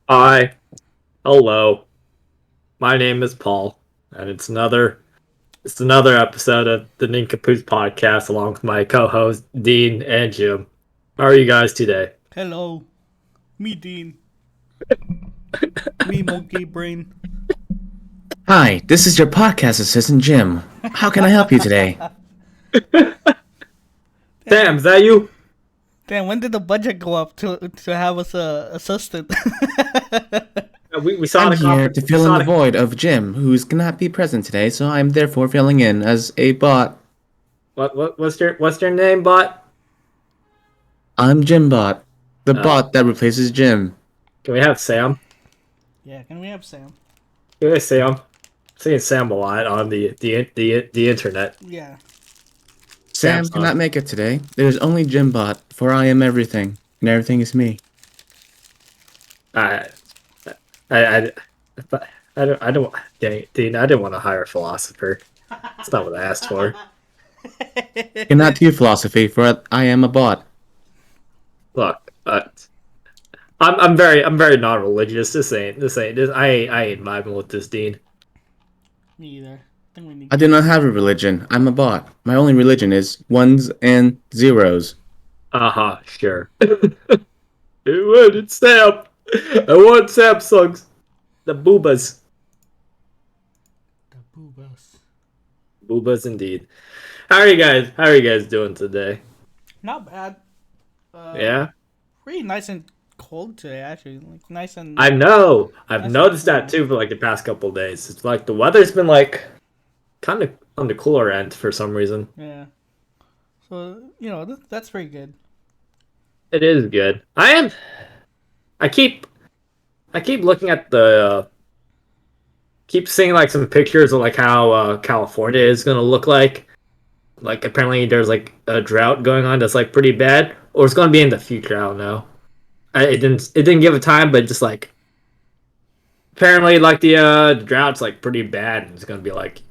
Hi, hello. My name is Paul, and it's another episode of the Nincompoops podcast, along with my co-host Dean and Jim. How are you guys today? Hello, me Dean, me monkey brain. Hi, this is your podcast assistant, Jim. How can I help you today? Sam, Damn, is that you? damn. When did the budget go up to have us a assistant? We saw I'm the here conference. to We fill in saw the the. void of Jim, who cannot be present today, so I'm therefore filling in as a bot. What's your name, bot? I'm Jimbot, the Uh, bot that replaces Jim. can we have Sam? Yeah, can we have Sam? Can we have Sam? I'm seeing Sam a lot on the internet. Yeah. Sam Sam's on. cannot make it today. There's only Jimbot, for I am everything, and everything is me. I I I don't. Dang, Dean, I didn't want to hire a philosopher. That's not what I asked for. Cannot do philosophy, for I am a bot. Look, I'm very non-religious. This ain't. I ain't vibing with this, Dean. Me either. I think we need. I do not have a religion. I'm a bot. My only religion is ones and zeros. Sure. It's Sam. I want Samsungs. The boobas. The boobas. Boobas indeed. How are you guys doing today? Not bad. Yeah, Pretty nice and cold today. Actually, like nice and. I know. I've Nice and noticed that cool. too for like the past couple of days. It's like the weather's been like kind of on the cooler end for some reason. Yeah. So that's pretty good. It is good. I keep I keep looking at keep seeing like some pictures of like how California is gonna look like. Like apparently there's like a drought going on that's like pretty bad, or it's gonna be in the future. I don't know. It didn't give a time, but just like apparently like the drought's like pretty bad, and it's gonna be like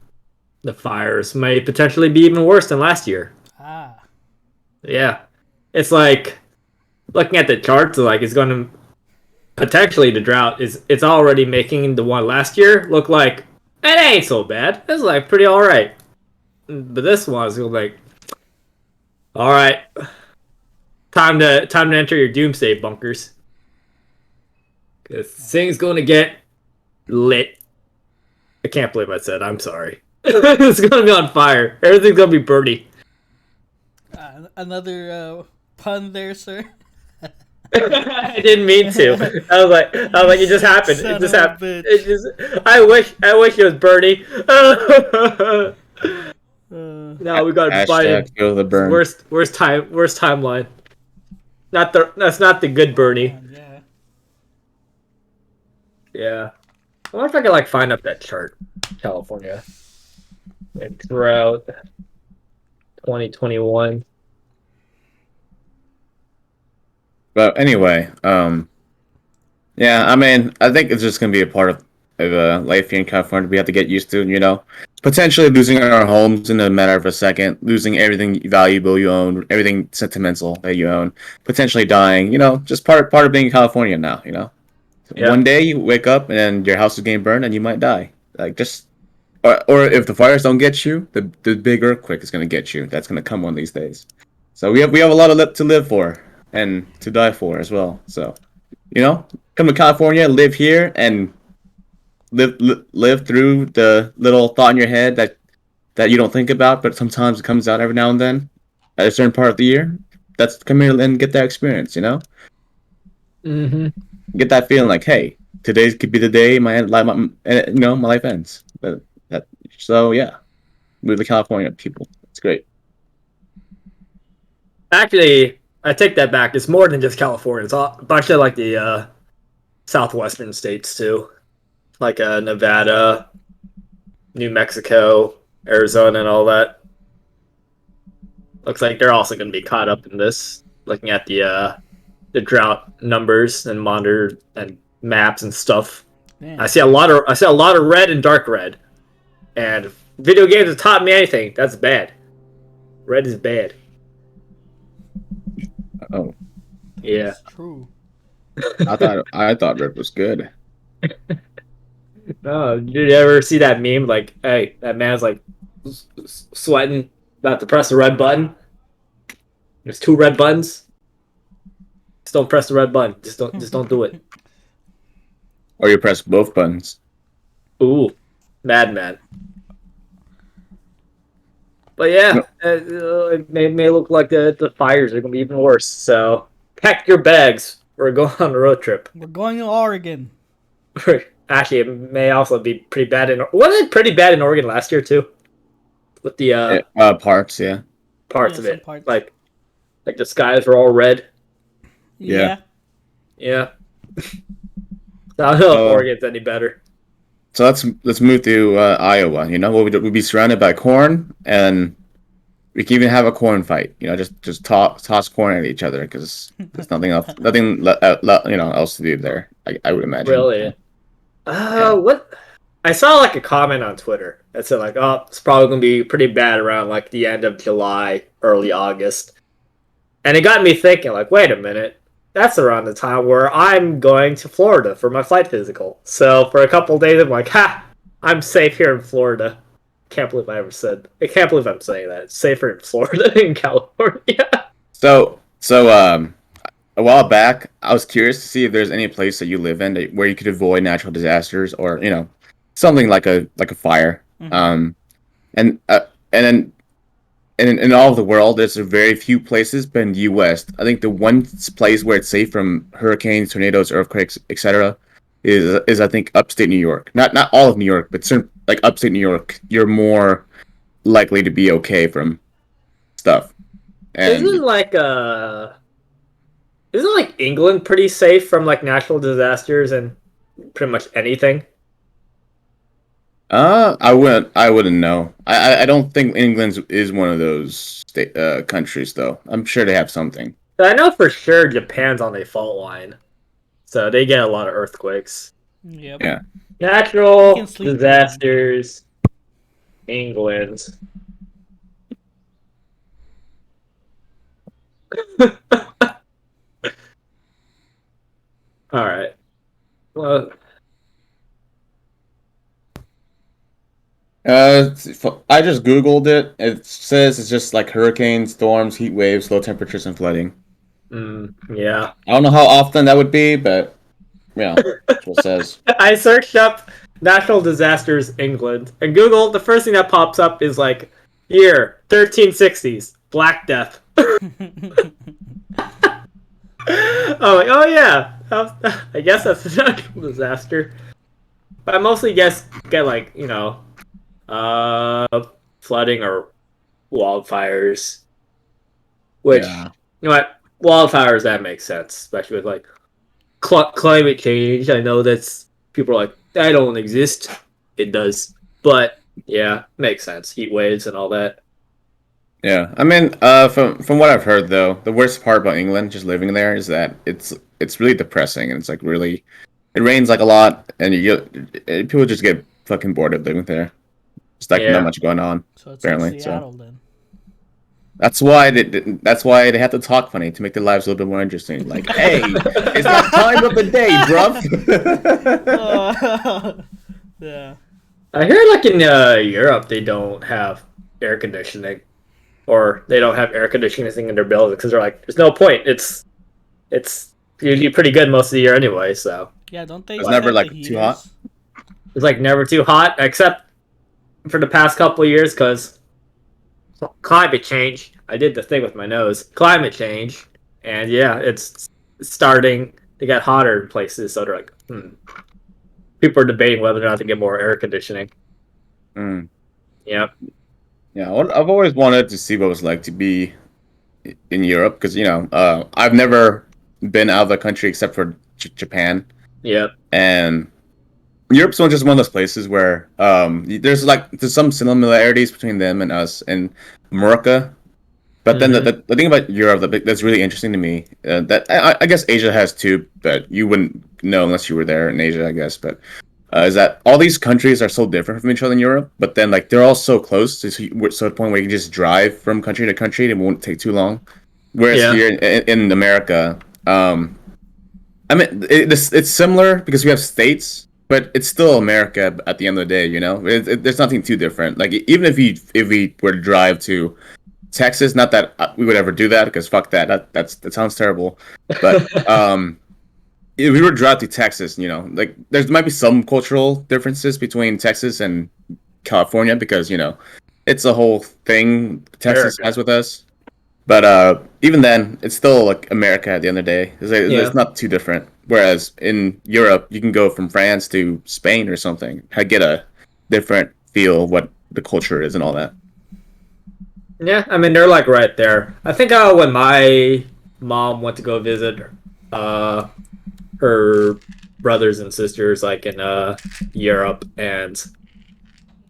the fires may potentially be even worse than last year. Ah. Yeah, it's like looking at the charts, like it's gonna potentially the drought is it's already making the one last year look like it ain't so bad. It's like pretty all right. But this one is like, all right, time to enter your doomsday bunkers. Cause things gonna get lit. I can't believe I said. I'm sorry. It's gonna be on fire. Everything's gonna be birdie. Another pun there, sir. I didn't mean to. I was like, it just happened. It Son just of a happened. It bitch. just. I wish it was birdie. Now we got Hashtag Biden. feel the burn. Worst timeline. That's not the good Bernie. Yeah. Yeah. I wonder if I could like find up that chart. California. And throughout 2021. But anyway, yeah, I mean, I think it's just gonna be a part of life here in California. We have to get used to, potentially losing our homes in a matter of a second, losing everything valuable you own, everything sentimental that you own, potentially dying. Just part of being in California now. Yeah. One day you wake up and your house is getting burned and you might die. Like just, or if the fires don't get you, the big earthquake is gonna get you. That's gonna come one of these days. So we have a lot to live for and to die for as well. So come to California, live here, and live through the little thought in your head that you don't think about, but sometimes it comes out every now and then at a certain part of the year. That's come here and get that experience. Mm-hmm. Get that feeling like, hey, today could be the day my life ends. So yeah, move to California, people. It's great. Actually, I take that back. It's more than just California. It's a bunch of like the southwestern states too, like Nevada, New Mexico, Arizona, and all that. Looks like they're also going to be caught up in this. Looking at the drought numbers and monitor and maps and stuff. I Damn. see a lot of red and dark red. And video games have taught me anything. That's bad. Red is bad. Oh, Yeah. That's true. I thought Rip was good. No, did you ever see that meme? Like, hey, that man's like sweating, about to press the red button. There's two red buttons. Just don't press the red button. Just don't do it. Or you press both buttons. Ooh, madman. But yeah, No, it may look like the fires are gonna be even worse. So pack your bags. We're going on a road trip. We're going to Oregon. Actually, it may also be pretty bad in. Wasn't it pretty bad in Oregon last year too? With the parts, yeah. parts Yeah, of some it, parts. like the skies were all red. Yeah. Yeah, I don't know if Uh, Oregon's any better. so let's move to Iowa. You know, we'd be surrounded by corn, and we can even have a corn fight. You know, just toss corn at each other because there's nothing else to do there. I would imagine. Really? Yeah. What? I saw like a comment on Twitter that said like, "Oh, it's probably gonna be pretty bad around like the end of July, early August," and it got me thinking like, "Wait a minute, that's around the time where I'm going to Florida for my flight physical." So for a couple days, I'm like, "Ha, I'm safe here in Florida." Can't believe I ever said. I can't believe I'm saying that. It's safer in Florida than in California. So a while back, I was curious to see if there's any place that you live in where you could avoid natural disasters or something like a fire. Hmm. Um, and and then in all of the world, there's a very few places, but in the U.S., I think the one place where it's safe from hurricanes, tornadoes, earthquakes, etc., is I think upstate New York. Not all of New York, but certain like upstate New York, you're more likely to be okay from stuff. Isn't And like isn't like England pretty safe from like natural disasters and pretty much anything? I wouldn't know. I don't think England is one of those countries though. I'm sure they have something. I know for sure Japan's on a fault line, so they get a lot of earthquakes. Yep. Yeah. You can Natural sleep with them. disasters, England. All right. Well, I just Googled it. It says it's just like hurricanes, storms, heat waves, low temperatures, and flooding. yeah. I don't know how often that would be, but that's what it says. I searched up natural disasters England and Google. The first thing that pops up is like year 1360s Black Death. Oh, like, oh yeah. I guess that's a natural disaster. But I mostly get like uh, flooding or wildfires. Which Yeah. you know what, wildfires that makes sense, especially with like climate change. I know that's people are like that don't exist. It does, but yeah, makes sense. Heat waves and all that. Yeah, I mean, from what I've heard though, the worst part about England, just living there, is that it's really depressing and it's like really, it rains like a lot, and people just get fucking bored of living there. It's like not Yeah. much going on So it's like apparently. So Seattle then. that's why they have to talk funny to make their lives a little bit more interesting. Like, hey, it's that time of the day, bruv. Yeah. I hear like in Europe they don't have air conditioning, or they don't have air conditioning in their buildings because they're like, there's no point. It's usually pretty good most of the year anyway. So Yeah, don't they It's just never have the like too hot. heaters? it's like never too hot, except for the past couple of years because climate change. I did the thing with my nose. Climate change, and yeah, it's starting to get hotter in places. So they're like, people are debating whether or not to get more air conditioning. Mm. Yeah, Yeah, I've always wanted to see what it was like to be in Europe because I've never been out of the country except for Japan, yeah, and Europe's just one of those places where there's some similarities between them and us and America. But then hmm the thing about Europe that's really interesting to me, that I guess Asia has too, but you wouldn't know unless you were there in Asia, I guess. But is that all these countries are so different from each other in Europe, but then like they're all so close to so the point where you can just drive from country to country and it won't take too long. Whereas yeah. here in America, I mean, it's similar because we have states, but it's still America at the end of the day. There's nothing too different. Like even if we were to drive to Texas, not that we would ever do that because fuck that. That sounds terrible. But if we were to drive to Texas, like there might be some cultural differences between Texas and California because it's a whole thing Texas America. has with us. But even then, it's still like America at the end of the day. Yeah. It's not too different. Whereas in Europe, you can go from France to Spain or something. I get a different feel of what the culture is and all that. Yeah, I mean they're like right there. I think when my mom went to go visit uh her brothers and sisters like in Europe, and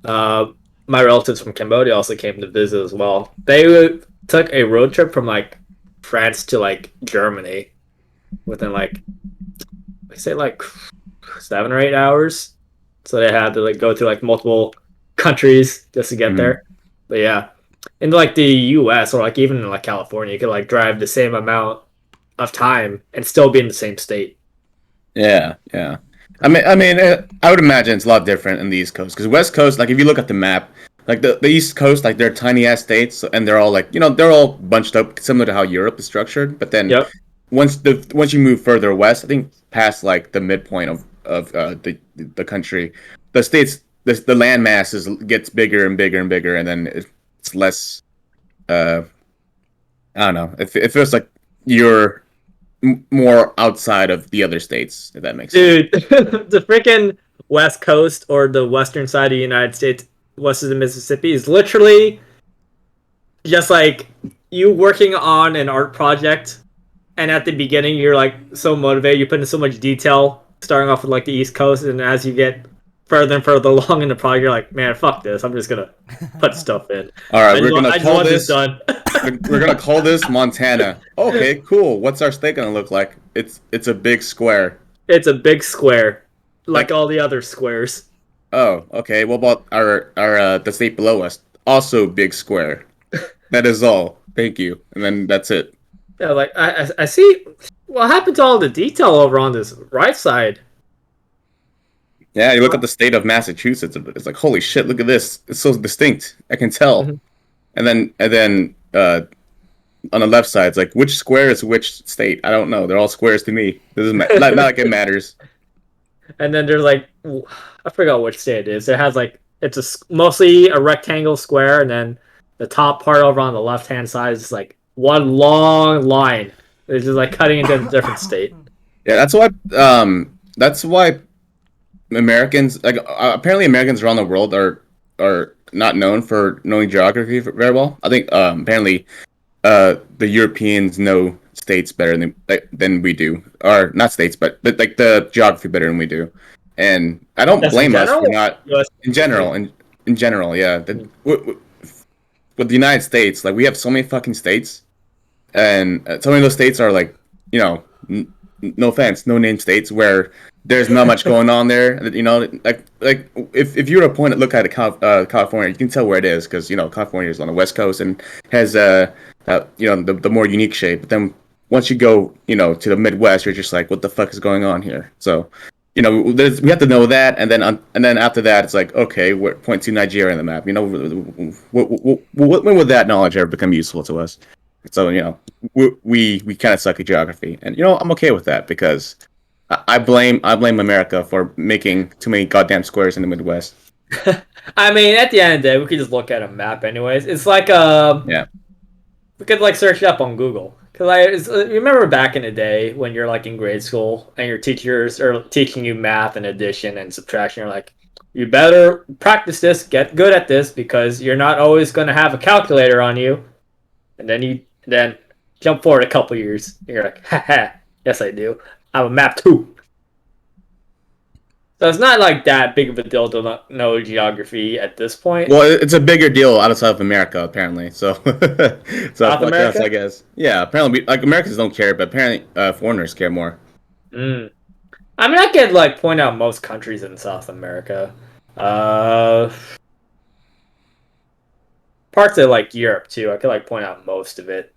uh my relatives from Cambodia also came to visit as well. They took a road trip from like France to like Germany within like I say like 7 or 8 hours. So they had to like go through like multiple countries just to get Mhm. there. But yeah, in like the U.S. or like even in like California, you could like drive the same amount of time and still be in the same state. Yeah, yeah. I would imagine it's a lot different in the East Coast because West Coast, like if you look at the map, like the East Coast, like they're tiny ass states and they're all like they're all bunched up similar to how Europe is structured. But then Yep. once you move further west, I think past like the midpoint of the country, the states the land masses gets bigger and bigger and bigger, and then it's less. Uh, I don't know. It feels like you're more outside of the other states, if that makes sense. Dude, the freaking West Coast or the western side of the United States, west of the Mississippi, is literally just like you working on an art project. And at the beginning, you're like so motivated, you put in so much detail, starting off with like the East Coast. And as you get further and further along in the project, you're like, man, fuck this. I'm just going to put stuff in. All right, we're gonna I just call want this this. done. We're gonna call this Montana. Okay, cool. What's our state gonna look like? It's a big square. It's a big square, like Like, all the other squares. oh, okay. What about our the state below us? Also big square. That is all. Thank you. And then that's it. Yeah, like I see what happened to all the detail over on this right side. Yeah, you look at the state of Massachusetts. It's like holy shit. Look at this. It's so distinct. I can tell. Mhm. And then on the left side, it's like which square is which state? I don't know. They're all squares to me. This is not like it matters. And then there's like I forgot which state it is. It has like it's mostly a rectangle square, and then the top part over on the left hand side is like one long line. It's just like cutting into a different state. Yeah, that's why Americans like apparently Americans around the world are not known for knowing geography very well. I think apparently the Europeans know states better than we do, or not states, but like the geography better than we do. And I don't That's in blame us general. for not US in general. In general, yeah. With the United States, like we have so many fucking states, and so many of those states are like no offense, no name states where there's not much going on there. Like if you were to look at California, you can tell where it is because California is on the west coast and has the more unique shape. But then once you go to the Midwest, you're just like, what the fuck is going on here? So we have to know that, and then after that, it's like, okay, we're point to Nigeria on the map. When would that knowledge ever become useful to us? So we kind of suck at geography, and I'm okay with that because I blame America for making too many goddamn squares in the Midwest. I mean, at the end of the day, we could just look at a map, anyways. It's like Yeah, we could like search it up on Google. Cause remember back in the day when you're like in grade school and your teachers are teaching you math and addition and subtraction. You're like, you better practice this, get good at this, because you're not always going to have a calculator on you. And then jump forward a couple years. You're like, haha, yes I do. I have a map too. So it's not like that big of a deal to not know geography at this point. well, it's a bigger deal outside of America apparently. So so South fuck us, I America. guess. Yeah, apparently like Americans don't care, but apparently foreigners care more. Mm. I mean, I could like point out most countries in South America. Uh, Parts of like Europe too. I could like point out most of it.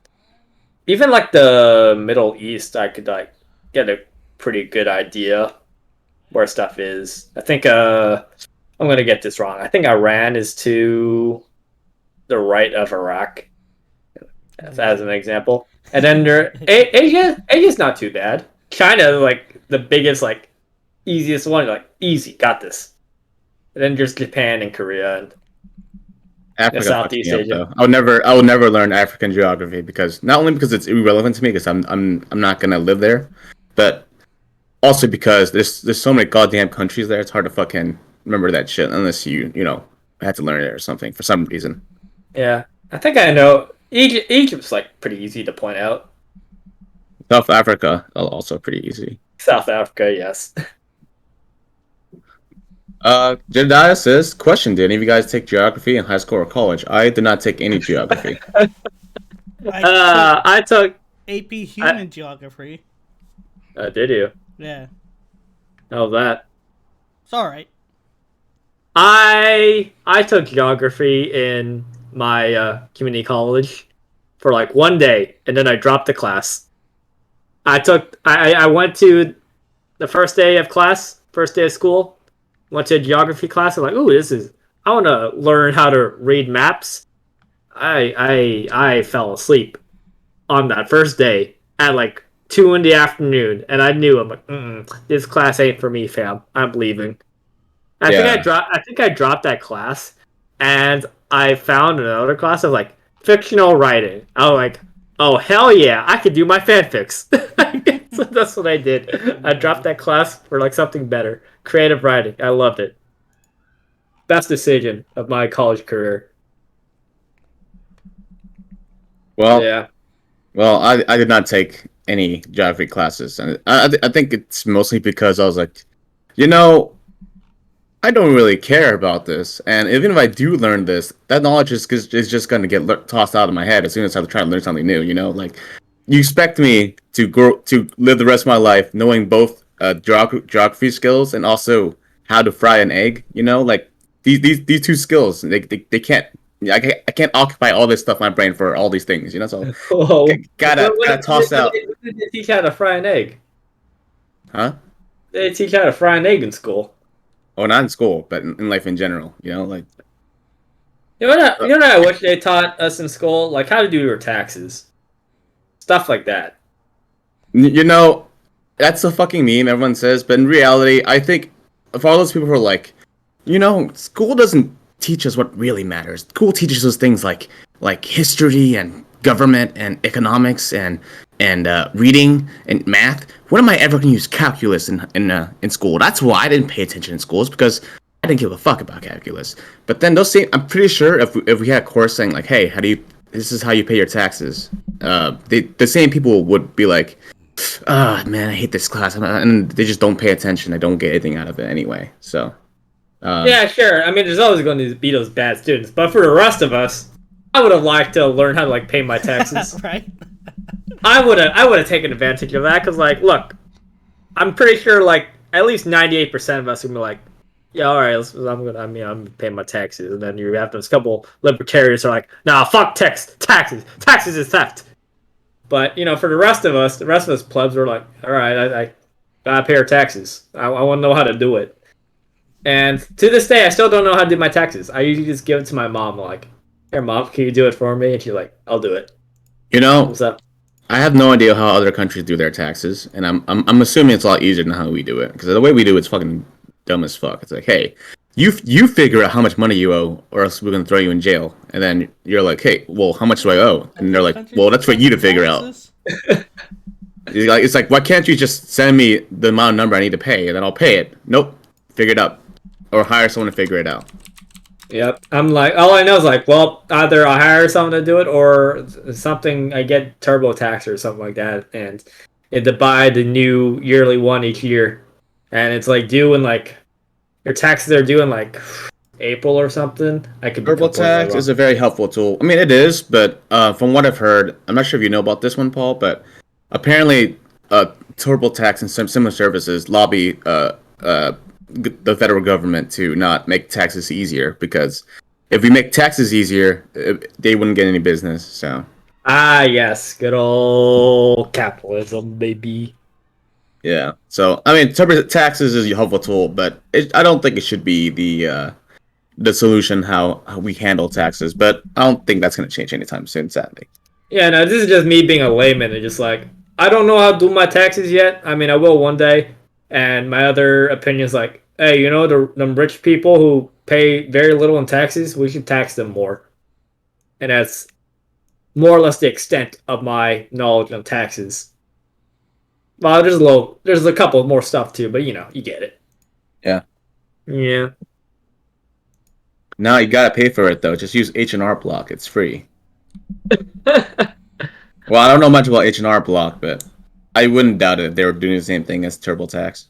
Even like the Middle East, I could like get a pretty good idea where stuff is. I think I'm gonna get this wrong. I think Iran is to the right of Iraq, as an example. And then Asia's not too bad. China, like the biggest, like easiest one, like easy, got this. And then there's Japan and Korea and Africa fucks Southeast me up Asia. though. I would never learn African geography because not only because it's irrelevant to me because I'm not gonna live there, but also because there's so many goddamn countries there. It's hard to fucking remember that shit unless you had to learn it or something for some reason. Yeah, I think I know. Egypt's like pretty easy to point out. South Africa also pretty easy. South Africa, yes. Jedediah says, question, did any of you guys take geography in high school or college? I did not take any geography. I took AP Human Geography. Did you? Yeah. How's that? It's alright. I took geography in my community college for like one day, and then I dropped the class. I went to the first day of class, first day of school. Went to a geography class. I'm like, ooh, I want to learn how to read maps. I fell asleep on that first day at like 2 in the afternoon, and I knew I'm like, this class ain't for me, fam. I'm leaving. I think I dropped that class, and I found another class of like fictional writing. I was like, oh hell yeah, I could do my fanfics. So that's what I did. I dropped that class for like something better, creative writing. I loved it. Best decision of my college career. Well, Yeah. Well, I did not take any geography classes, and I think it's mostly because I was like, I don't really care about this, and even if I do learn this, that knowledge is just going to get tossed out of my head as soon as I try to learn something new. Like you expect me to live the rest of my life knowing both geography skills and also how to fry an egg. Like these two skills, they can't. I can't occupy all this stuff in my brain for all these things, So Whoa. gotta toss out. Did they teach how to fry an egg? Huh? They teach how to fry an egg in school. Oh, not in school, but in life in general. Like. You know what I wish they taught us in school? Like how to do your taxes. Stuff like that. That's a fucking meme everyone says, but in reality, I think for all those people who are like, school doesn't teach us what really matters. School teaches us things like history and government and economics and reading and math. When am I ever going to use calculus in school? That's why I didn't pay attention in schools, because I didn't give a fuck about calculus. But then I'm pretty sure if we had a course saying like, hey, this is how you pay your taxes, the same people would be like, man, I hate this class, and they just don't pay attention. I don't get anything out of it anyway. So yeah, sure. I mean, there's always going to be those bad students, but for the rest of us, I would have liked to learn how to like pay my taxes. Right. I would have taken advantage of that because, like, look, I'm pretty sure like at least 98% of us would be like, yeah, all right, I'm paying my taxes, and then you have those couple libertarians who are like, nah, fuck taxes is theft. But for the rest of us plebs were like, all right, I gotta pay our taxes. I want to know how to do it. And to this day, I still don't know how to do my taxes. I usually just give it to my mom, like, here, Mom, can you do it for me? And she's like, I'll do it. What's up? I have no idea how other countries do their taxes, and I'm assuming it's a lot easier than how we do it, because the way we do it's fucking dumb as fuck. It's like, hey, you figure out how much money you owe, or else we're gonna throw you in jail. And then you're like, hey, well, how much do I owe? And they're like, well, that's for you to figure out. It's like, why can't you just send me the amount of number I need to pay, and then I'll pay it? Nope, figure it out, or hire someone to figure it out. Yep. I'm like, all I know is like, well, either I hire someone to do it or something, I get TurboTax or something like that, and to buy the new yearly one each year. And it's like due in like, your taxes are due in like April or something. I could be TurboTax is a very helpful tool. I mean, it is, but from what I've heard, I'm not sure if you know about this one, Paul, but apparently TurboTax and some similar services lobby the federal government to not make taxes easier, because if we make taxes easier, they wouldn't get any business. So yes, good old capitalism, baby. Yeah. So I mean, taxes is a helpful tool, but I don't think it should be the solution how we handle taxes. But I don't think that's going to change anytime soon, sadly. Yeah, no, this is just me being a layman and just like I don't know how to do my taxes yet. I mean, I will one day. And my other opinion is like, hey, you know, the rich people who pay very little in taxes, we should tax them more. And that's more or less the extent of my knowledge of taxes. Well, there's a couple more stuff too, but you know, you get it. Yeah. Yeah. Now you gotta pay for it though. Just use H&R Block. It's free. Well, I don't know much about H&R Block, but I wouldn't doubt it if they were doing the same thing as TurboTax.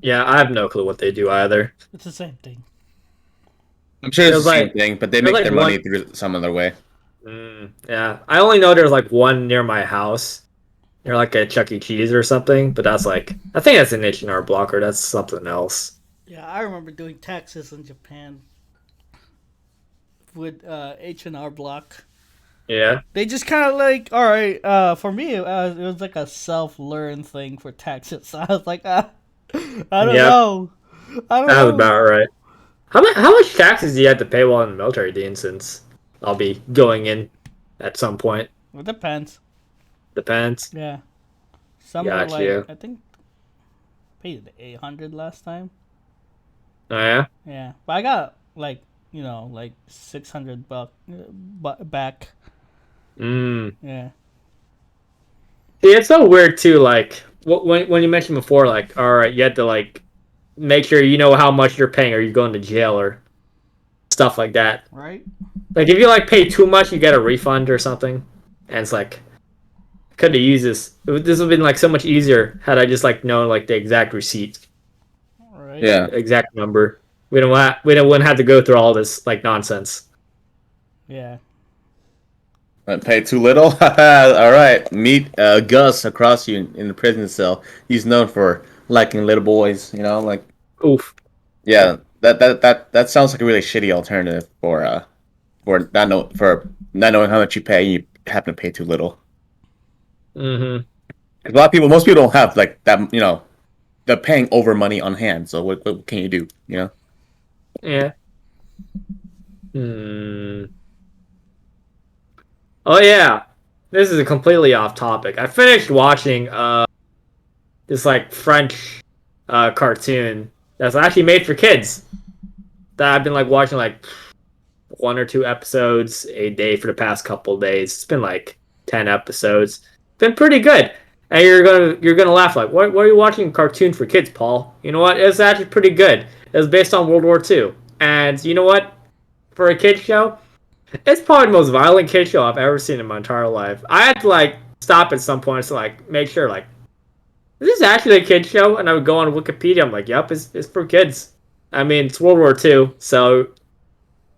Yeah, I have no clue what they do either. It's the same thing. I'm sure it's There's the same like- thing, but they there's make like their money one- through some other way. Yeah, I only know there's like one near my house, near like a Chuck E. Cheese or something. But that's like, I think that's an H&R Block or that's something else. Yeah, I remember doing taxes in Japan with H&R Block. Yeah. They just kind of like, all right. For me, it was like a self-learn thing for taxes. I was like, I don't Yep. know. I don't That know. was about right. How much taxes do you have to pay while in the military, Dean? Since I'll be going in at some point. It depends. Depends. Yeah. Some were like, Gotcha. I think, paid 800 last time. Oh yeah. Yeah, but I got like, you know, like 600 back. Mm. Yeah. See, it's so weird too. Like when you mentioned before, like, all right, you had to like make sure you know how much you're paying, or you going to jail or stuff like that. Right. Like if you like pay too much, you get a refund or something, and it's like, could have used this. This would have been like so much easier had I just like known like the exact receipt, Right. Yeah. exact number. Wouldn't have to go through all this like nonsense. Yeah. Pay too little? All right. Meet Gus across you in the prison cell. He's known for liking little boys, you know, like Oof. yeah, that sounds like a really shitty alternative for not knowing how much you pay, you happen to pay too little. Mm-hmm. 'Cause most people don't have like that, you know, they're paying over money on hand. So what can you do, you know? Yeah. Hmm. Oh yeah. This is a completely off topic. I finished watching this like French cartoon that's actually made for kids. That I've been like watching like one or two episodes a day for the past couple of days. It's been like 10 episodes. It's been pretty good. And you're gonna laugh like, what are you watching a cartoon for kids, Paul? You know what? It's actually pretty good. It was based on World War II. And you know what? For a kid show, it's probably the most violent kid show I've ever seen in my entire life. I had to like stop at some point to like make sure like, is this actually a kid show? And I would go on Wikipedia. I'm like, yep, it's for kids. I mean, it's World War II, so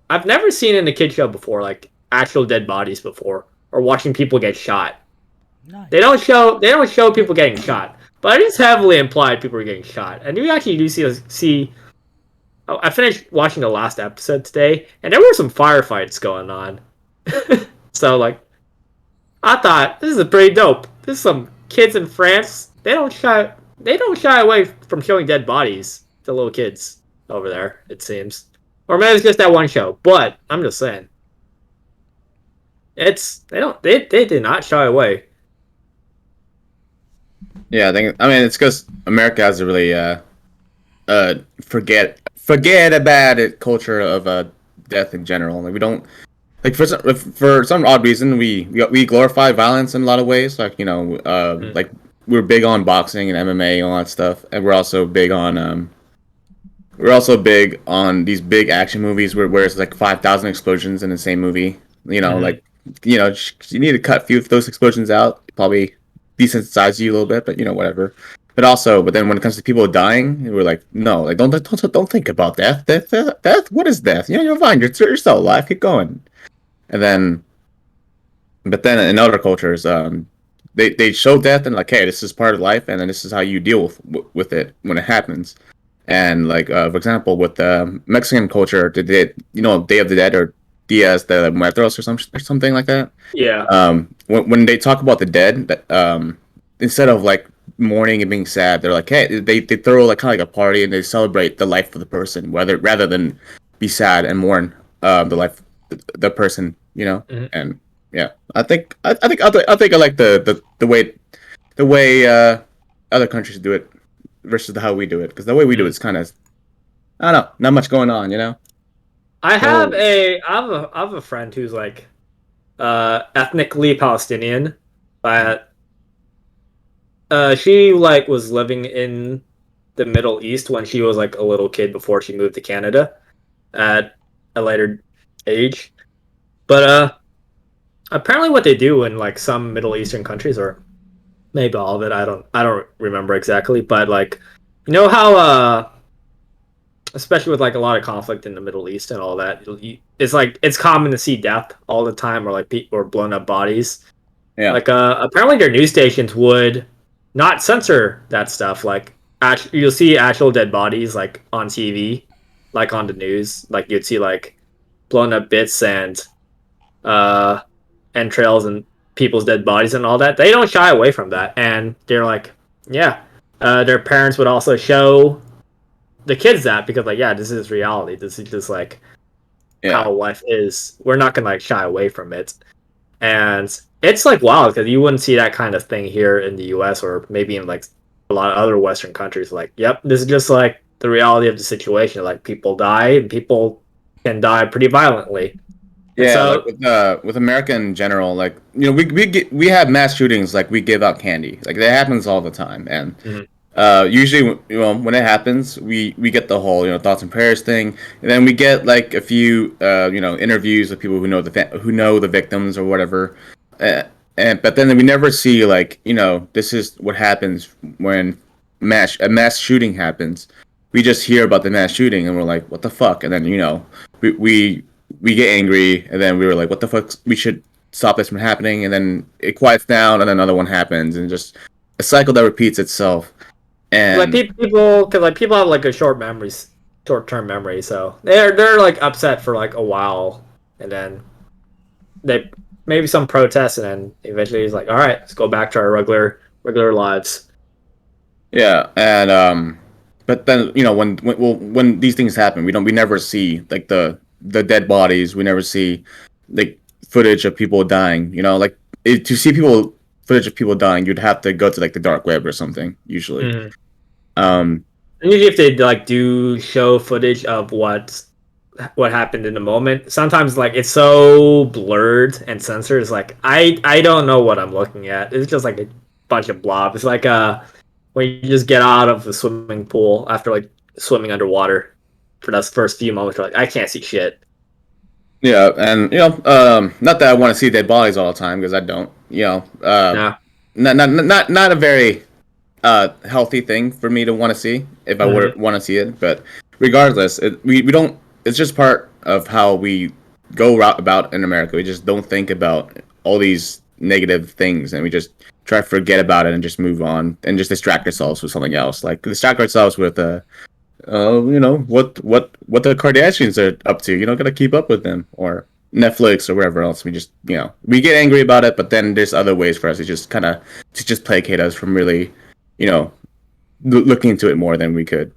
I've never seen in a kid show before like actual dead bodies before or watching people get shot. Nice. They don't show people getting shot, but it is heavily implied people are getting shot. And you actually do see. Oh, I finished watching the last episode today, and there were some firefights going on. So like, I thought this is pretty dope. This is some kids in France. They don't shy away from showing dead bodies to little kids over there. It seems, or maybe it's just that one show. But I'm just saying, they did not shy away. Yeah, I mean it's because America has a really forget about it culture of death in general. Like we don't like for some odd reason we glorify violence in a lot of ways. Like you know like we're big on boxing and MMA and all that stuff, and we're also big on these big action movies where it's like 5,000 explosions in the same movie. You know, like you know you need to cut a few of those explosions out. Probably desensitize you a little bit, but you know whatever. But then when it comes to people dying, we're like, no, like don't think about death. Death. What is death? You know, you're fine. You're still alive. Keep going. But then in other cultures, they show death and like, hey, this is part of life, and then this is how you deal with it when it happens. And like, for example, with Mexican culture, Day of the Dead or Dias de Muertos or something like that. Yeah. When they talk about the dead, instead of like mourning and being sad, they're like, hey, they throw like kind of like a party and they celebrate the life of the person, rather than be sad and mourn the life the person, you know. Mhm. And yeah, I think I like the way other countries do it versus how we do it, because the way we do it is kind of, I don't know, not much going on, you know. Oh, I have a friend who's like ethnically Palestinian, but she like was living in the Middle East when she was like a little kid before she moved to Canada at a later age. But apparently what they do in like some Middle Eastern countries, or maybe all of it, I don't remember exactly, but like you know how especially with like a lot of conflict in the Middle East and all that, it's like it's common to see death all the time, or like or blown up bodies. yeah, Like apparently their news stations would not censor that stuff. Like you'll see actual dead bodies like on TV, like on the news. Like you'd see like blown up bits and uh entrails and people's dead bodies and all that. They don't shy away from that, and they're like, yeah. Their parents would also show the kids that, because like, yeah, this is reality. This is just like yeah, how life is. We're not gonna like shy away from it. And it's like wild because you wouldn't see that kind of thing here in the US, or maybe in like a lot of other Western countries. Like, yep, this is just like the reality of the situation. Like people die, and people can die pretty violently. And yeah. Like so with America in general, like, you know, we have mass shootings, like we give out candy, like that happens all the time, and mhm, usually, you know, when it happens, we get the whole, you know, thoughts and prayers thing, and then we get like a few you know, interviews with people who know who know the victims or whatever, uh, and but then we never see, like, you know, this is what happens when a mass shooting happens. We just hear about the mass shooting and we're like, what the fuck, and then, you know, we we we get angry, and then we were like, what the fuck, we should stop this from happening, and then it quiets down, and then another one happens, and just a cycle that repeats itself. like And people, because like people have like a short term memory, so they're like upset for like a while, and then they maybe some protests, and then eventually he's like, all right, let's go back to our regular lives. yeah, and but then, you know, when these things happen, we never see like the dead bodies. We never see like footage of people dying. You know, like to see people footage of people dying, you'd have to go to like the dark web or something usually. Mhm. Um, And usually, if they like do show footage of what happened in the moment, sometimes like it's so blurred and censored. It's like I don't know what I'm looking at. It's just like a bunch of blob. It's like when you just get out of the swimming pool after like swimming underwater for those first few moments. You're like, I can't see shit. yeah, and you know, not that I want to see dead bodies all the time, because I don't. You know, No. not a very healthy thing for me to want to see if I Hmm. would want to see it. But regardless, we don't. It's just part of how we go about in America. We just don't think about all these negative things, and we just try to forget about it and just move on and just distract ourselves with something else. Like distract ourselves with you know, what the Kardashians are up to. You know, gotta keep up with them, or Netflix or wherever else. We just, you know, we get angry about it, but then there's other ways for us to just kind of to just placate us from really, you know, looking into it more than we could.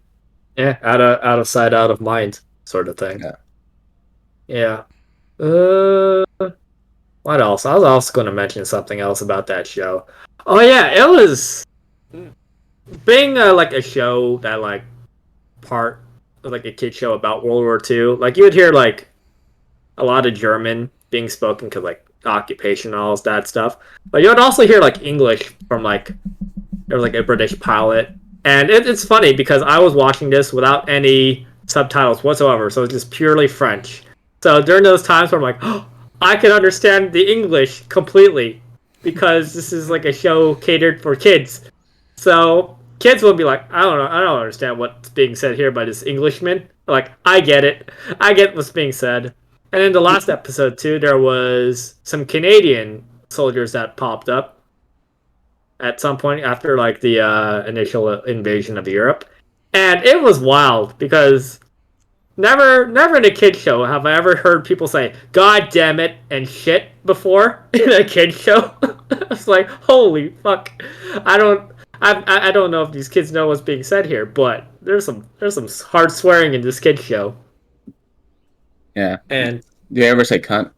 Yeah, out of sight, out of mind, sort of thing. Yeah. Yeah. Uh, what else? I was also going to mention something else about that show. Oh yeah, it was being like a show that like part like a kid show about World War II. Like you would hear like a lot of German being spoken because like occupation and all that stuff. But you would also hear like English from like there was like a British pilot, and it's funny because I was watching this without any subtitles whatsoever, so it's just purely French. So during those times where I'm like, oh, I can understand the English completely because this is like a show catered for kids. So kids will be like, I don't understand what's being said here by this Englishman. Like, I get it. I get what's being said. And in the last episode too, there was some Canadian soldiers that popped up at some point after like the initial invasion of Europe, and it was wild because never in a kid show have I ever heard people say "God damn it" and shit before in a kid show. It's like holy fuck. I don't. I don't know if these kids know what's being said here, but there's some hard swearing in this kid show. Yeah. And Do you ever say cunt?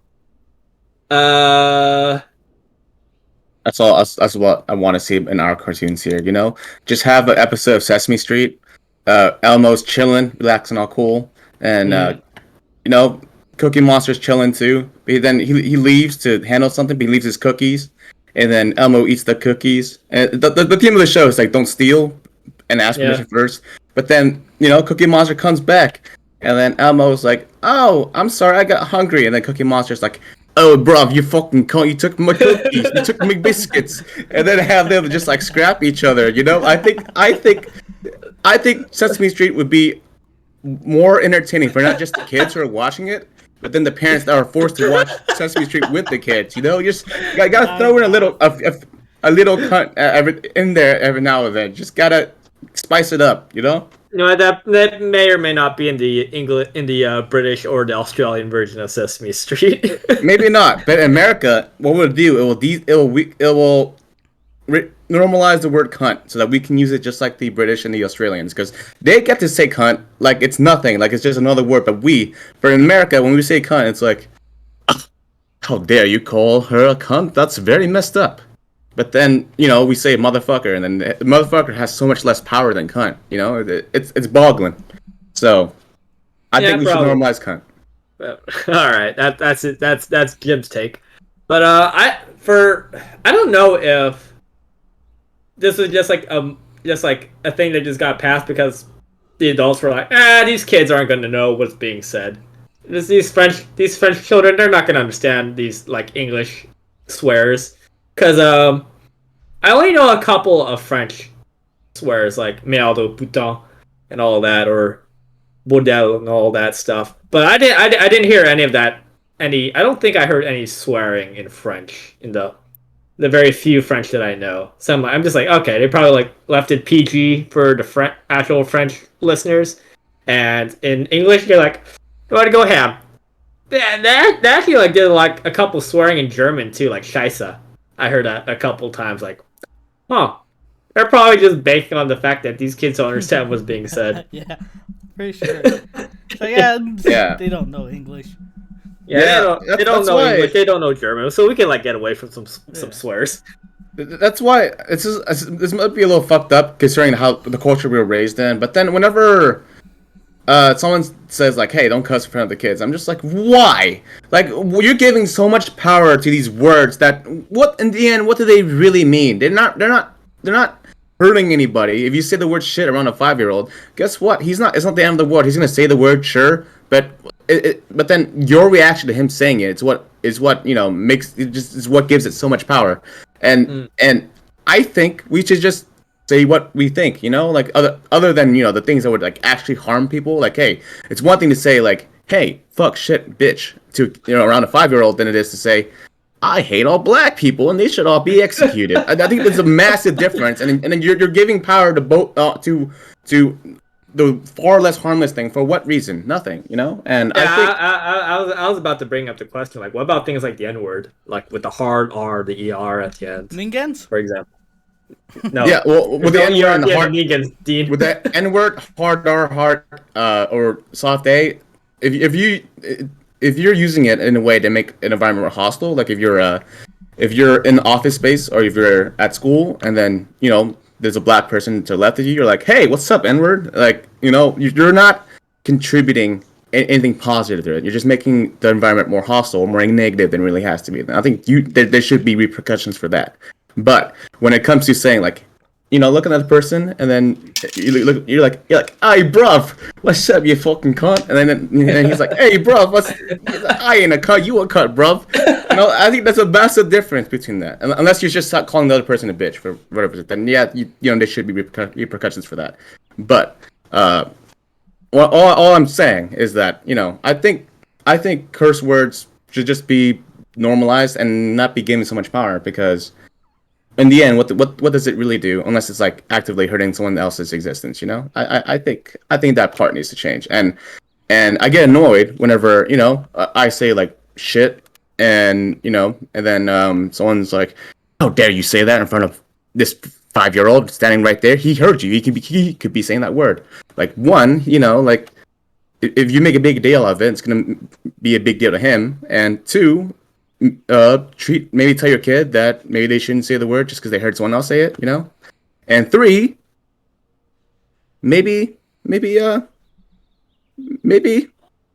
uh, That's all. That's what I want to see in our cartoons here. You know, just have an episode of Sesame Street. Elmo's chilling, relaxing, all cool, and you know, Cookie Monster's chilling too. But then he leaves to handle something. But he leaves his cookies, and then Elmo eats the cookies. And the theme of the show is like don't steal and ask permission first. But then you know, Cookie Monster comes back, and then Elmo's like, "Oh, I'm sorry, I got hungry." And then Cookie Monster's like, "Oh, bruv, you fucking cunt! You took my cookies, you took my biscuits," and then have them just like scrap each other. You know, I think Sesame Street would be more entertaining for not just the kids who are watching it, but then the parents that are forced to watch Sesame Street with the kids. You know, you just gotta throw in a little cunt in there every now and then. Just gotta spice it up. You know. you know that may or may not be in the English, in the British or the Australian version of Sesame Street. Maybe not, but in America, what we'll do, it will normalize the word cunt so that we can use it just like the British and the Australians, because they get to say cunt like it's nothing, like it's just another word. But in America, when we say cunt, it's like, how dare you call her a cunt? That's very messed up. But then, you know, we say motherfucker, and then the motherfucker has so much less power than cunt. You know, it's boggling. So, I think we should normalize cunt. All right, that's it. That's Jim's take. But I don't know if this is just like a thing that just got passed because the adults were like, these kids aren't going to know what's being said. These French children, they're not going to understand these like English swears. Because I only know a couple of French swears, like merde, putain, and all that, or bordel and all that stuff. But I didn't hear any of that. I don't think I heard any swearing in French in the very few French that I know. So I'm just like, okay, they probably like left it PG for the actual French listeners, and in English they're like, you want to go ham? Yeah, they actually like did like a couple swearing in German too, like Scheisse. I heard that a couple times, like, huh. They're probably just banking on the fact that these kids don't understand what's being said. Yeah, pretty sure. So yeah, they don't know English. Yeah, they don't know English. They don't know German, so we can like get away from some swears. That's why this might be a little fucked up considering how the culture we were raised in. But then whenever someone says like, "Hey, don't cuss in front of the kids," I'm just like, why? Like, you're giving so much power to these words that what in the end, what do they really mean? They're not hurting anybody. If you say the word shit around a 5-year-old, guess what? It's not the end of the world. He's gonna say the word sure, but then your reaction to him saying it is what you know makes it just is what gives it so much power. And I think we should just say what we think, you know, like other than, you know, the things that would like actually harm people. Like, hey, it's one thing to say like, hey, fuck, shit, bitch, to, you know, around a 5-year-old than it is to say, I hate all black people and they should all be executed. I think there's a massive difference, and then you're giving power to both to the far less harmless thing. For what reason? Nothing, you know. And yeah, I was about to bring up the question, like, what about things like the N-word, like with the hard R, the ER at the end, Ningens, for example. No. Yeah, well, with the N-word and the hard Negans, Dean. with the N-word, hard R, hard or soft A, if you're using it in a way to make an environment more hostile, like if you're in office space or if you're at school and then, you know, there's a black person to the left of you, you're like, hey, what's up, N-word? Like, you know, you're not contributing anything positive to it. You're just making the environment more hostile, more negative than it really has to be. I think there should be repercussions for that. But when it comes to saying like, you know, looking at the person and then you're like, hey, bruv, what's up, you fucking cunt? And then he's like, hey, bruv, I ain't a cunt, you a cunt, bruv. You know, I think that's a massive difference between that. Unless you just start calling the other person a bitch for whatever, then yeah, you know, there should be repercussions for that. But all I'm saying is that, you know, I think curse words should just be normalized and not be given so much power, because in the end, what does it really do unless it's like actively hurting someone else's existence? You know, I think that part needs to change. And I get annoyed whenever, you know, I say like shit, and you know, and then someone's like, how dare you say that in front of this 5-year-old standing right there, he heard you. He could be saying that word. Like one, like if you make a big deal of it, it's gonna be a big deal to him. And two, tell your kid that maybe they shouldn't say the word just because they heard someone else say it. And three, maybe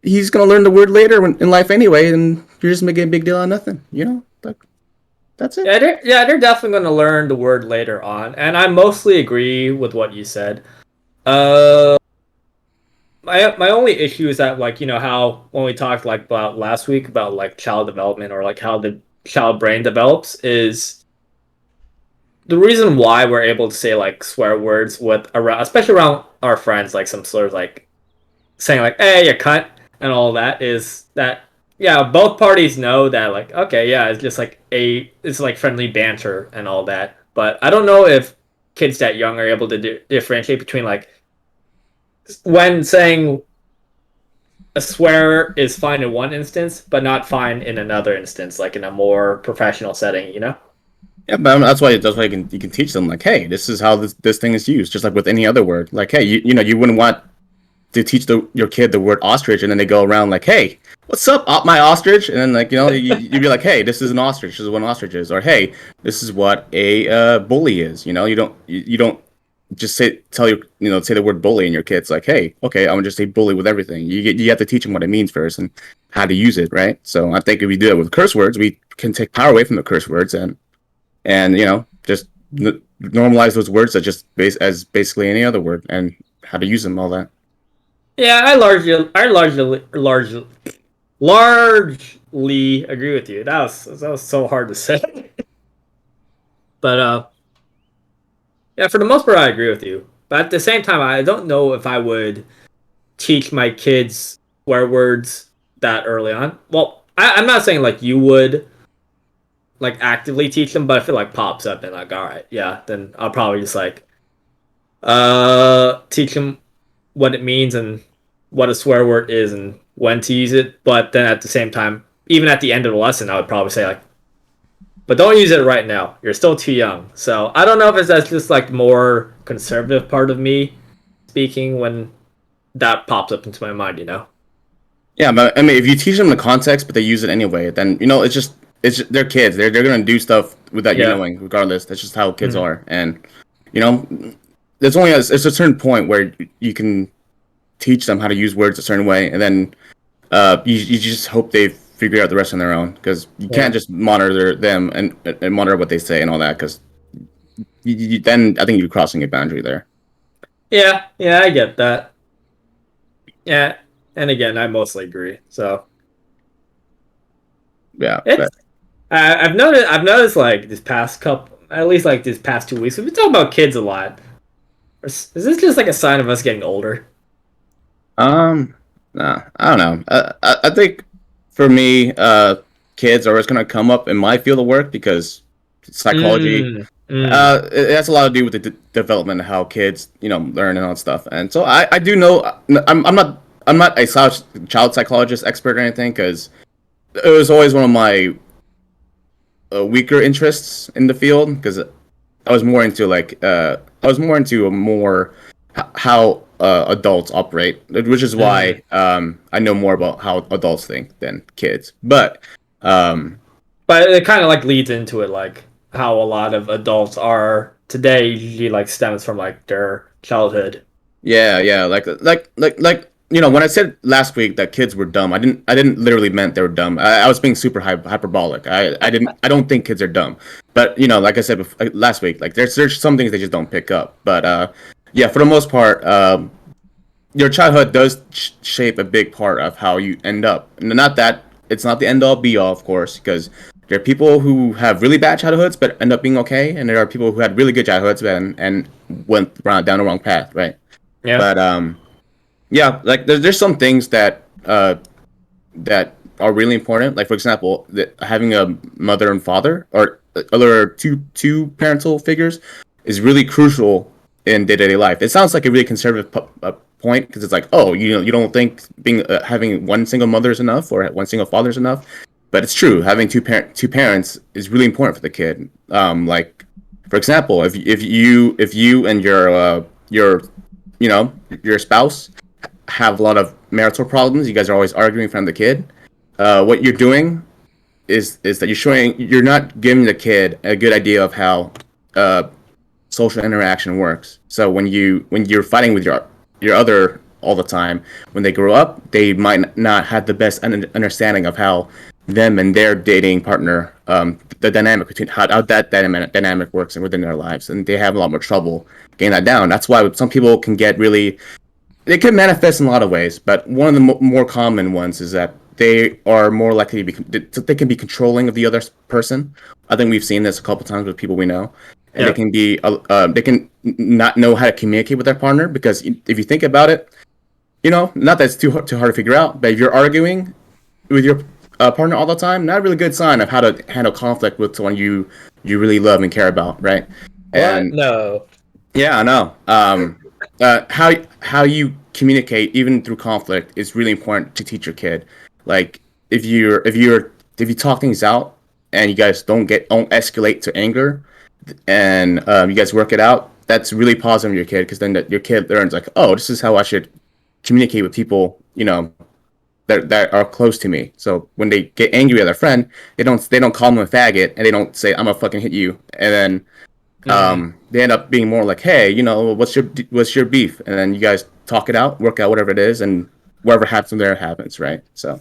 he's gonna learn the word later in life anyway, and you're just making a big deal out of nothing. That's it. They're definitely going to learn the word later on, and I mostly agree with what you said. My only issue is that, like, how when we talked like about last week about like child development, or like how the child brain develops, is the reason why we're able to say like swear words with around, especially around our friends, like some slurs like saying like "hey, you cunt" and all that, is that yeah, both parties know that, like, okay, yeah, it's just like it's like friendly banter and all that. But I don't know if kids that young are able to differentiate between like when saying a swear is fine in one instance, but not fine in another instance, like in a more professional setting. Yeah, but that's why you can teach them, like, hey, this is how this thing is used, just like with any other word. Like, hey, you wouldn't want to teach your kid the word ostrich, and then they go around like, hey, what's up, my ostrich? And then, like, you'd be like, hey, this is an ostrich. This is what an ostrich is. Or, hey, this is what a bully is. You don't just say the word bully, and your kid's like, hey, okay, I'm gonna just say bully with everything. You have to teach them what it means first and how to use it, right? So I think if we do it with curse words, we can take power away from the curse words and just normalize those words as basically any other word, and how to use them, all that. Yeah, I largely agree with you. That was so hard to say. But yeah, for the most part, I agree with you. But at the same time, I don't know if I would teach my kids swear words that early on. Well, I'm not saying like you would like actively teach them, but if it like pops up and like, all right, yeah, then I'll probably just like teach them what it means and what a swear word is and when to use it. But then at the same time, even at the end of the lesson, I would probably say like, but don't use it right now. You're still too young. So I don't know if that's just like more conservative part of me speaking when that pops up into my mind. Yeah, but I mean, if you teach them the context, but they use it anyway, then it's they're kids. They're gonna do stuff without you Yeah. knowing, regardless. That's just how kids are, and you know, there's only it's a certain point where you can teach them how to use words a certain way, and then you just hope they figure out the rest on their own, because you can't just monitor them and monitor what they say and all that, because then I think you're crossing a boundary there. Yeah, I get that. Yeah, and again, I mostly agree. So Yeah, it's I've noticed like this past couple, at least like this past 2 weeks, we've been talking about kids a lot. Is this just like a sign of us getting older? nah, I don't know. I think for me, kids are always gonna come up in my field of work, because psychology. Mm, mm. It has a lot to do with the development of how kids, learn and all that stuff. And so I do know. I'm not a child psychologist expert or anything, because it was always one of my weaker interests in the field, because I was more into how adults operate, which is why I know more about how adults think than kids. But But it kind of like leads into it, like how a lot of adults are today usually like stems from like their childhood. yeah, when I said last week that kids were dumb, I didn't literally meant they were dumb. I was being super hyperbolic. I don't think kids are dumb, but like I said last week, like there's some things they just don't pick up. But yeah, for the most part, your childhood does shape a big part of how you end up. And not that it's not the end all be all, of course, because there are people who have really bad childhoods but end up being okay, and there are people who had really good childhoods and went down the wrong path, right? Yeah. But yeah, like there's some things that are really important. Like, for example, having a mother and father, or other two parental figures, is really crucial in day-to-day life. It sounds like a really conservative point, because it's like, oh, you don't think having one single mother is enough, or one single father is enough, but it's true. Having two parents is really important for the kid. Like, For example, if you and your your spouse have a lot of marital problems, you guys are always arguing in front of the kid. What you're doing is that you're not giving the kid a good idea of how uh, social interaction works. So when you're fighting with your other all the time, when they grow up, they might not have the best understanding of how them and their dating partner, the dynamic between how that dynamic works within their lives, and they have a lot more trouble getting that down. That's why some people can get really. It can manifest in a lot of ways, but one of the more common ones is that they are more likely to be. They can be controlling of the other person. I think we've seen this a couple times with people we know, and Yeah. they can not know how to communicate with their partner because if you think about it, not that it's too hard to figure out, but if you're arguing with your partner all the time, not a really good sign of how to handle conflict with someone you really love and care about, right? What? And No. yeah, I know. How you communicate even through conflict is really important to teach your kid. Like if you talk things out and you guys don't escalate to anger, and you guys work it out, that's really positive for your kid because then your kid learns like, oh, this is how I should communicate with people, that are close to me. So when they get angry at their friend, they don't call them a faggot and they don't say I'm gonna fucking hit you, and then they end up being more like, hey, what's your beef, and then you guys talk it out, work out whatever it is, and whatever happens from there happens, right? So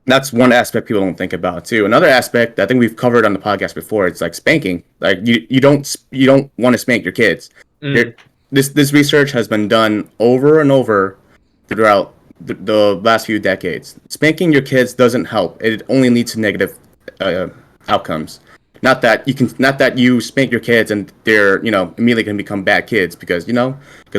that's one aspect people don't think about too. Another aspect I think we've covered on the podcast before, it's like spanking. Like you don't want to spank your kids. This research has been done over and over throughout the last few decades. Spanking your kids doesn't help. It only leads to negative outcomes. Not that you spank your kids and they're immediately going to become bad kids because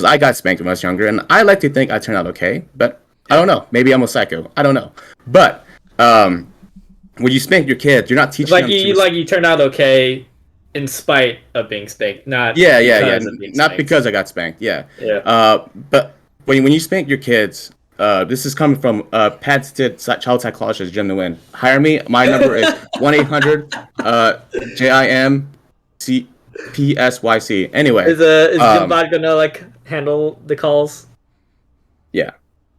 I got spanked when I was younger and I like to think I turned out okay, but I don't know. Maybe I'm a psycho. I don't know. But when you spank your kids, you're not teaching Like them you turned out okay in spite of being spanked, not yeah. because of being Not spanked. because I got spanked. Yeah. Yeah. But when you spank your kids, this is coming from patented child psychologist Jim Nguyen. Hire me. My number is 1-800 JIMCPSYC. Anyway, Is Jim Bot gonna like handle the calls? yeah.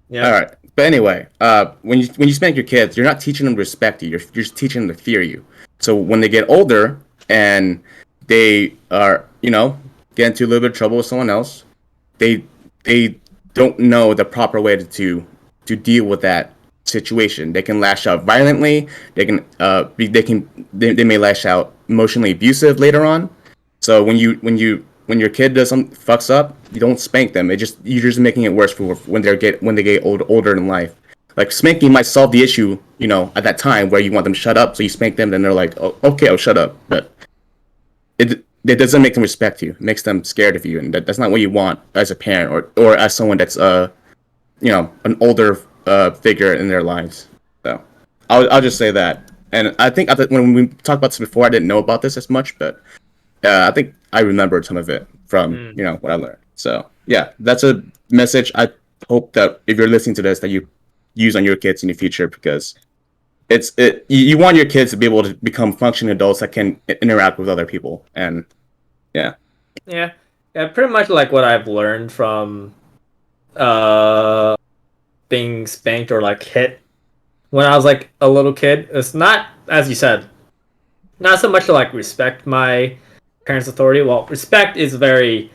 Yeah. All right. But anyway, when you spank your kids, you're not teaching them to respect you. You're just teaching them to fear you. So when they get older and they are, get into a little bit of trouble with someone else, they don't know the proper way to deal with that situation. They can lash out violently. They may lash out emotionally abusive later on. So when your kid does something fucks up, you don't spank them. You're just making it worse for when they get older in life. Like spanking might solve the issue, at that time where you want them to shut up. So you spank them, then they're like, oh, okay, I'll shut up. But it doesn't make them respect you. It makes them scared of you, and that's not what you want as a parent or as someone that's an older figure in their lives. So I'll just say that. And I think when we talked about this before, I didn't know about this as much, but I think I remembered some of it from what I learned. So yeah, that's a message I hope that if you're listening to this, that you use on your kids in the future, because you want your kids to be able to become functioning adults that can interact with other people. And yeah, pretty much like what I've learned from being spanked or like hit when I was like a little kid. It's not, as you said, not so much to like respect my parents' authority. Well, respect is very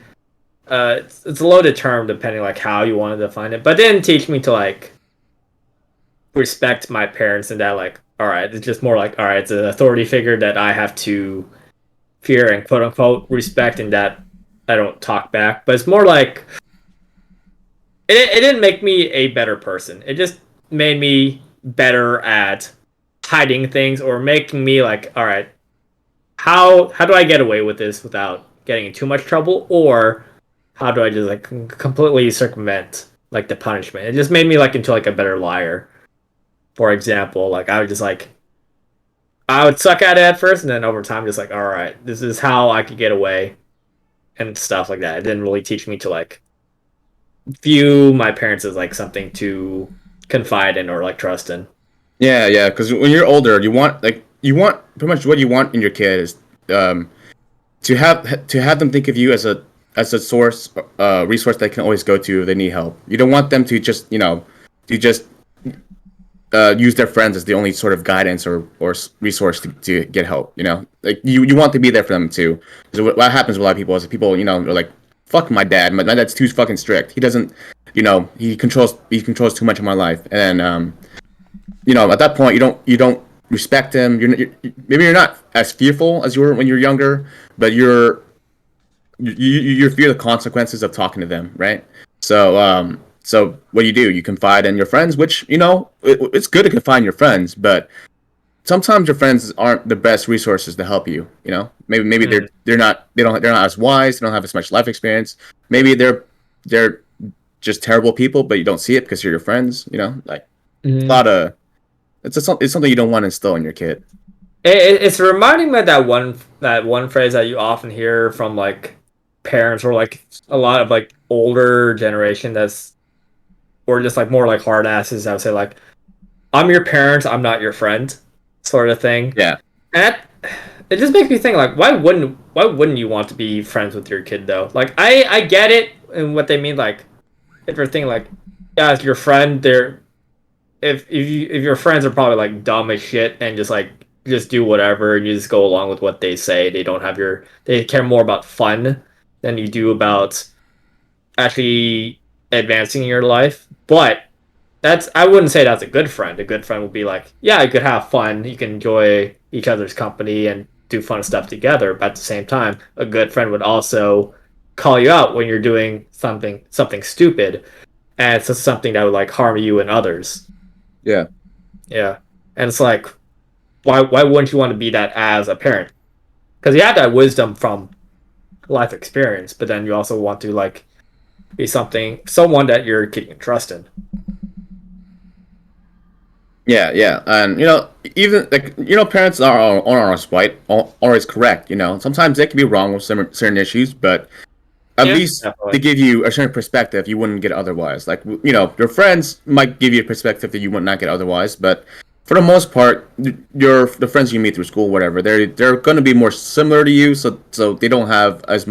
it's a loaded term depending like how you want to define it, but it didn't teach me to like respect my parents and that like, all right, it's just more like, all right, it's an authority figure that I have to fear and quote unquote respect, and that I don't talk back. But it's more like it didn't make me a better person. It just made me better at hiding things or making me like, all right, how do I get away with this without getting in too much trouble, or how do I just like completely circumvent like the punishment? It just made me like into like a better liar. For example, like I would suck at it at first, and then over time, just like, all right, this is how I could get away, and stuff like that. It didn't really teach me to like view my parents as like something to confide in or like trust in. yeah, because when you're older, you want pretty much what you want in your kid is to have them think of you as a source resource they can always go to if they need help. You don't want them to just use their friends as the only sort of guidance or resource to get help. Like you want to be there for them too. Because what happens with a lot of people is that people are like, fuck my dad. My dad's too fucking strict. He doesn't, he controls too much of my life. And at that point you don't respect him. Maybe you're not as fearful as you were when you were younger, but you fear the consequences of talking to them, right? So what do? You confide in your friends, which it's good to confide in your friends, but sometimes your friends aren't the best resources to help you. Maybe they're not as wise. They don't have as much life experience. Maybe they're just terrible people, but you don't see it because you're your friends. Like a lot of it's something you don't want to instill in your kid. It's reminding me of that one phrase that you often hear from like parents or like a lot of like older generation or just like more like hard asses. I would say like, I'm your parent, I'm not your friend, sort of thing. Yeah. And it just makes me think like, why wouldn't you want to be friends with your kid though? Like I get it and what they mean, like if you're thinking like, yeah, it's your friend, if your friends are probably like dumb as shit and just do whatever and you just go along with what they say. They care more about fun than you do about actually advancing your life. But I wouldn't say that's a good friend. A good friend would be like, yeah, you could have fun, you can enjoy each other's company and do fun stuff together, but at the same time, a good friend would also call you out when you're doing something stupid and it's just something that would like harm you and others. Yeah. Yeah. And it's like, why wouldn't you want to be that as a parent? Because you have that wisdom from life experience, but then you also want to like be someone that your kid can trust in. Yeah, and even like parents aren't always right, always correct. Sometimes they can be wrong with some certain issues, but at least definitely. they give you a certain perspective you wouldn't get otherwise. Like your friends might give you a perspective that you would not get otherwise, but for the most part, the friends you meet through school, whatever, they're going to be more similar to you, so they don't have as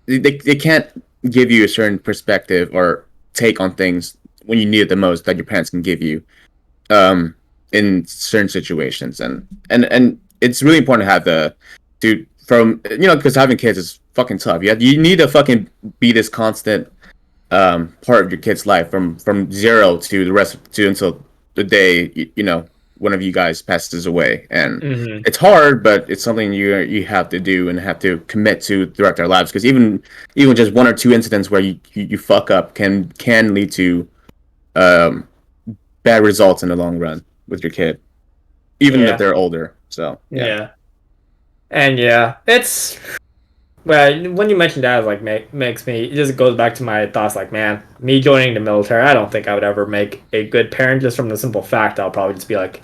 they can't give you a certain perspective or take on things when you need it the most that your parents can give you in certain situations. And it's really important to have because having kids is fucking tough. You need to fucking be this constant part of your kid's life from zero to the rest to until the day one of you guys passes away. And it's hard, but it's something you have to do and have to commit to throughout their lives, because even just one or two incidents where you fuck up can lead to bad results in the long run with your kid, even if they're older. So And it's when you mentioned that, it like makes me, it just goes back to my thoughts like, man, me joining the military, I don't think I would ever make a good parent, just from the simple fact I'll probably just be like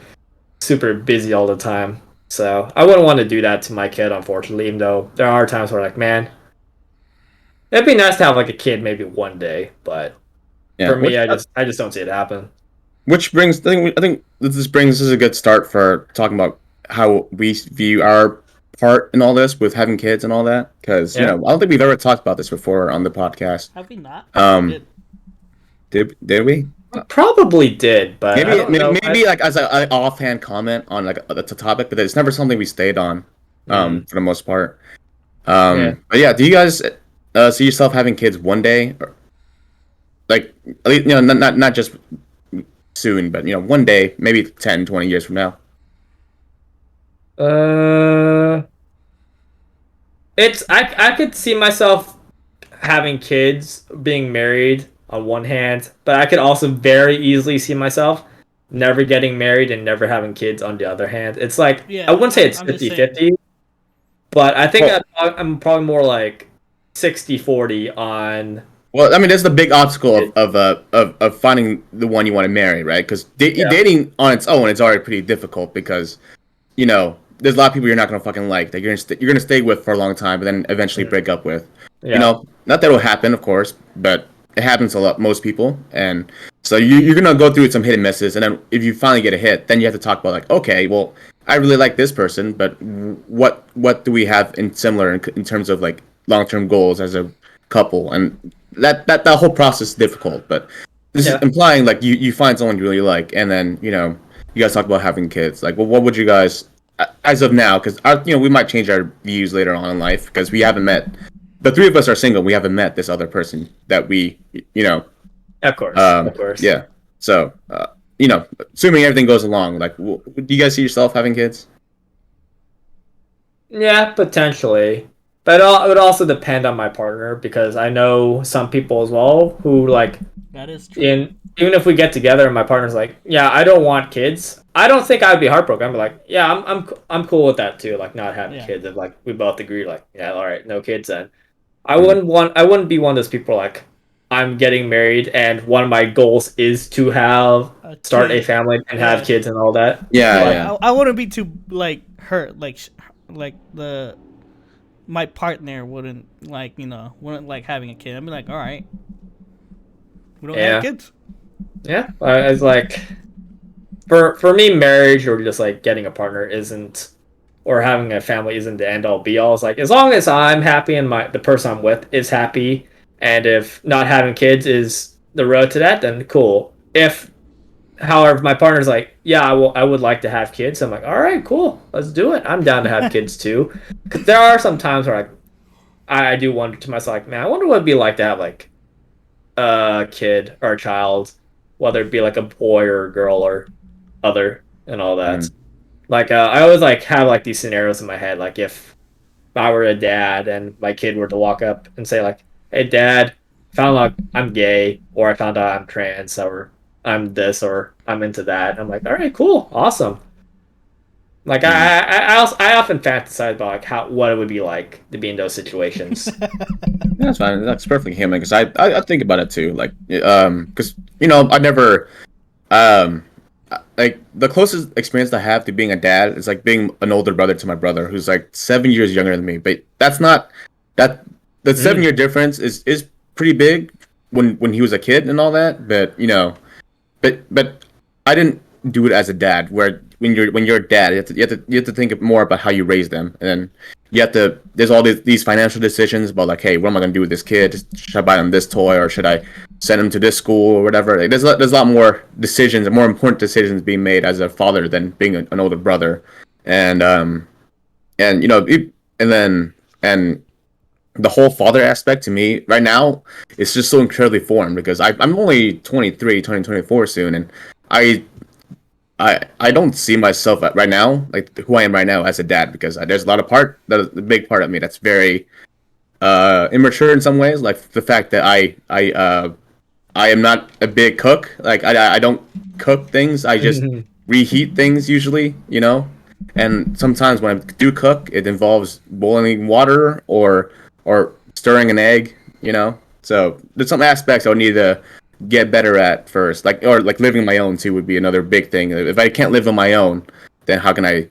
super busy all the time. So I wouldn't want to do that to my kid, unfortunately, even though there are times where like, man, it'd be nice to have like a kid maybe one day, but for me, I just don't see it happen. Which brings, I think this is a good start for talking about how we view our part in all this with having kids and all that, because I don't think we've ever talked about this before on the podcast. Have we not? Did we? Probably did, but maybe like as an offhand comment on like a topic, but it's never something we stayed on for the most part. But yeah, do you guys see yourself having kids one day, or like at least, not just soon, but one day, maybe 10, 20 years from now? I could see myself having kids, being married on one hand, but I could also very easily see myself never getting married and never having kids on the other hand. It's like, I wouldn't say it's 50-50, but I think I'm probably more like 60-40 on. Well, I mean, that's the big obstacle of finding the one you want to marry, right? Because dating on its own is already pretty difficult, because there's a lot of people you're not gonna fucking like, that you're gonna stay with for a long time, but then eventually break up with. Not that it'll happen, of course, but it happens a lot, most people, and so you're gonna go through some hit and misses, and then if you finally get a hit, then you have to talk about like, okay, well, I really like this person, but what do we have in similar in terms of like long term goals as a couple? And that whole process is difficult. But this is Yeah. implying like you find someone you really like, and then you guys talk about having kids. Like, well, what would you guys as of now? Because we might change our views later on in life because we haven't met. The three of us are single. We haven't met this other person that we Of course. Of course. yeah. So, assuming everything goes along, like, do you guys see yourself having kids? Yeah, potentially. But it would also depend on my partner because I know some people as well who like That is true. even if we get together and my partner's like, yeah, I don't want kids. I don't think I'd be heartbroken. I'd be like, yeah, I'm cool with that too. Like not having Yeah. kids. If like we both agree, like, yeah, all right, no kids then. Mhm. I wouldn't be one of those people like I'm getting married and one of my goals is to have A start a kid. family and have Yeah. kids and all that. Yeah, But yeah. I wouldn't be too like hurt like my partner wouldn't wouldn't like having a kid. I'd be like, all right, we don't have yeah, kids. yeah. It's like for me, marriage or just like getting a partner isn't or having a family isn't the end all be all. It's like as long as I'm happy and the person I'm with is happy, and if not having kids is the road to that, then cool. If however my partner's like, yeah, I would like to have kids. I'm like, all right, cool, let's do it. I'm down to have kids too. Because there are some times where I do wonder to myself, like, man, I wonder what it'd be like to have like a kid or a child, whether it be like a boy or a girl or other and all that. Mm. Like I always like have like these scenarios in my head, like if I were a dad and my kid were to walk up and say like, "Hey, Dad, found out I'm gay, or I found out I'm trans, or I'm this, or I'm into that." I'm like, "All right, cool, awesome." Like Mm. I often fantasize about like how what it would be like to be in those situations. That's fine. That's perfectly human because I think about it too. Like, because I never, like the closest experience I have to being a dad is like being an older brother to my brother who's like 7 years younger than me. But that's not that the seven Mm. year difference is pretty big when he was a kid and all that. But but I didn't do it as a dad. Where when you're a dad, you have to think more about how you raise them, and then you have to. There's all these financial decisions about like, hey, what am I gonna do with this kid? Should I buy him this toy, or should I send him to this school or whatever? Like, there's a lot more decisions, more important decisions being made as a father than being an older brother, and and and then and the whole father aspect to me right now is just so incredibly foreign because I'm only 23, 24 soon, and I I don't see myself right now, like who I am right now as a dad, because there's a lot of the big part of me that's very immature in some ways, like the fact that I am not a big cook. Like I don't cook things. I just reheat things usually, And sometimes when I do cook, it involves boiling water or stirring an egg, So there's some aspects I would need to get better at first, like living my own too would be another big thing. If I can't live on my own, then how can I,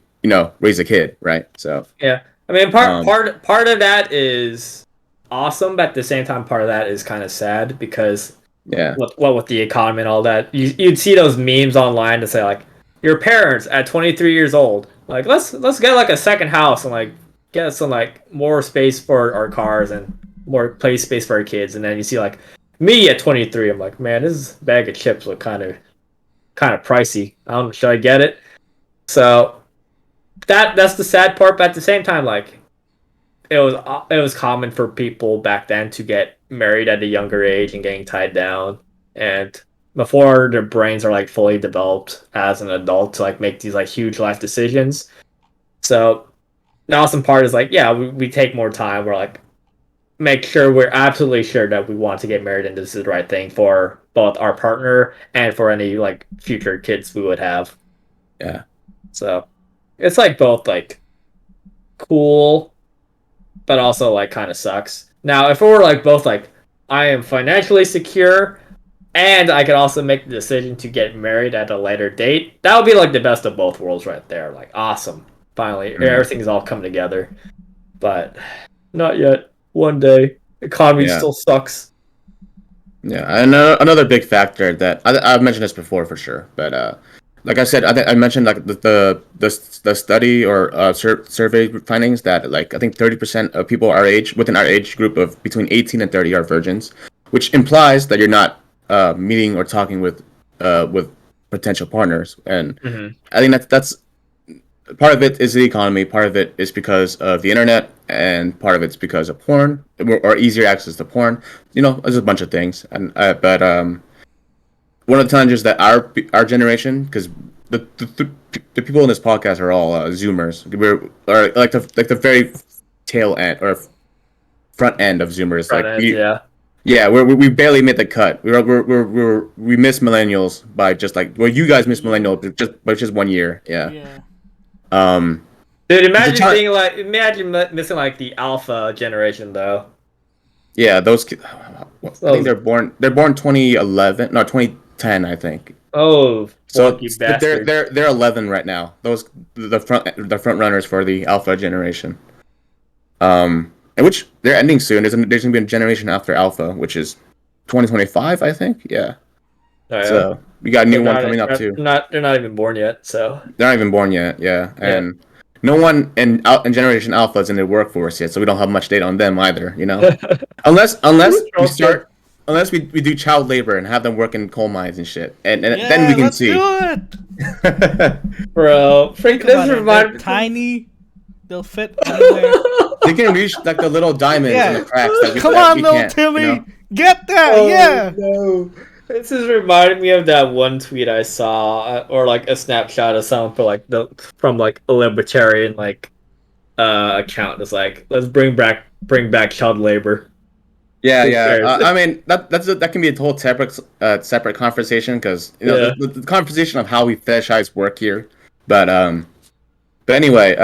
raise a kid, right? So Yeah, I mean, um, part of that is awesome, but at the same time, part of that is kind of sad because yeah, what with the economy and all that, you'd see those memes online to say like, your parents at 23 years old, like let's get like a second house and like get some like more space for our cars and more play space for our kids, and then you see like me at 23, I'm like, man, this bag of chips look kind of pricey. I don't know, should I get it? So that's the sad part, but at the same time, like it was common for people back then to get married at a younger age and getting tied down, and before their brains are like fully developed as an adult to like make these like huge life decisions. So the awesome part is like, yeah, we take more time. We're like make sure we're absolutely sure that we want to get married and this is the right thing for both our partner and for any like future kids we would have. yeah, So it's like both like cool but also like kind of sucks. Now, if it were like both like I am financially secure and I could also make the decision to get married at a later date, that would be like the best of both worlds right there. Like awesome. Finally, mm, everything's all come together. But not yet. One day. Economy yeah. still sucks. Yeah, and another big factor that I've mentioned this before for sure, but like I said, I think I mentioned like the study or survey findings that like I think 30% of people our age within our age group of between 18 and 30 are virgins, which implies that you're not meeting or talking with potential partners. And Hmm. I think that's part of it is the economy, part of it is because of the internet, and part of it's because of porn or easier access to porn. There's a bunch of things, and but one of the challenges that our generation, because the people in this podcast are all Zoomers. We're or like the very tail end or front end of Zoomers. Front Like end, yeah. yeah, we barely made the cut. We miss millennials by just like you guys miss Yeah. millennials just by just 1 year. Yeah. Yeah. Um. Dude, The challenge. imagine missing like the alpha generation though. Yeah, those. I think Those they're born 2011, no 2010, I think. oh So flunky they're bastards. they're 11 right now. Those the front runners for the alpha generation. And which they're ending soon. There's gonna be a generation after alpha, which is 2025, I think. Yeah. Oh, yeah. So we got a They're new one not, coming up too. they're not even born yet, so They're not even born yet. Yeah, yeah. and no one in generation alpha is in the workforce yet, so we don't have much data on them either. Unless we Sounds good. start. Unless we do child labor and have them work in coal mines and shit, and then we Yeah, can let's see. do it. Bro, Think this about it. They're reminds tiny. They'll fit anywhere. They can reach like the little diamonds Yeah. and the cracks that we, Come that on, we little can't, Timmy. Get that. Oh, Yeah. no. This is reminding me of that one tweet I saw, or like a snapshot of someone from like a libertarian account. It's like, let's bring back child labor. Yeah, Who yeah. cares? I mean, that can be a whole separate conversation because Yeah. the conversation of how we fetishize work here. But anyway,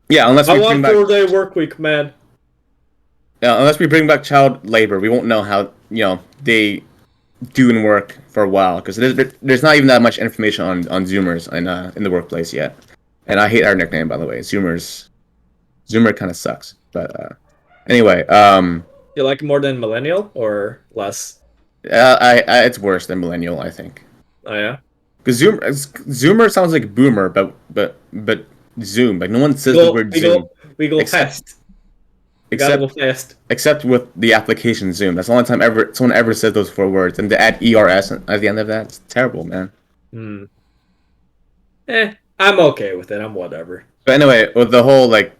yeah. I want 4-day work week, man. Unless we bring back child labor, we won't know how they do and work for a while because there's not even that much information on Zoomers in the workplace yet. And I hate our nickname, by the way. Zoomer kind of sucks. But anyway, You like it more than millennial or less? it's worse than millennial, I think. Oh yeah. Because Zoomer sounds like boomer, but Zoom. Like no one says the word Zoom We go Except- fast. We gotta except go fast. except with the application Zoom. That's the only time someone ever said those 4 words, and to add ers at the end of that, it's terrible, man. Hmm. I'm okay with it. I'm whatever. But anyway, with the whole like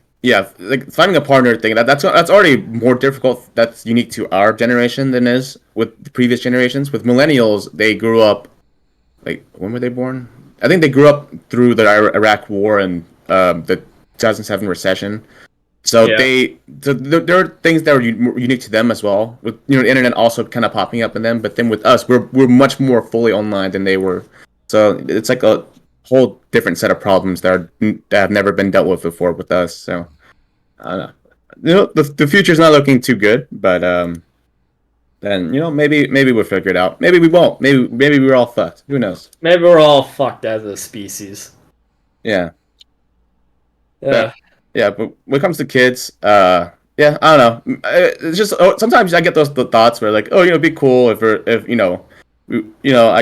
finding a partner thing, that's already more difficult. That's unique to our generation than is with the previous generations. With millennials, they grew up like when were they born? I think they grew up through the Iraq War and the 2007 recession. So Yeah. there are things that are unique to them as well. With the internet also kind of popping up in them, but then with us, we're much more fully online than they were. So it's like a whole different set of problems that have never been dealt with before with us. So I don't know. The future's not looking too good, but then maybe we'll figure it out. Maybe we won't. Maybe we're all fucked. Who knows? Maybe we're all fucked as a species. Yeah. Yeah. Yeah, but when it comes to kids, yeah, I don't know. It's just sometimes I get those thoughts where like, it'd be cool if I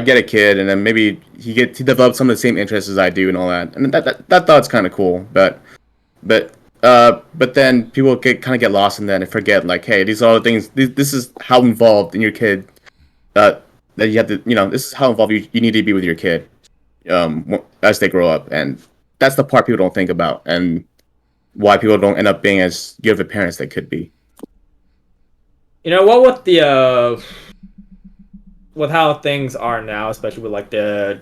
get a kid and then maybe he develops some of the same interests as I do and all that, and that thought's kind of cool. But then people kind of get lost in that and forget like, hey, these are all the things. This is how involved in your kid that you have to. This is how involved you need to be with your kid as they grow up, and that's the part people don't think about and why people don't end up being as good of a parents they could be. You know what? With how things are now, especially with like the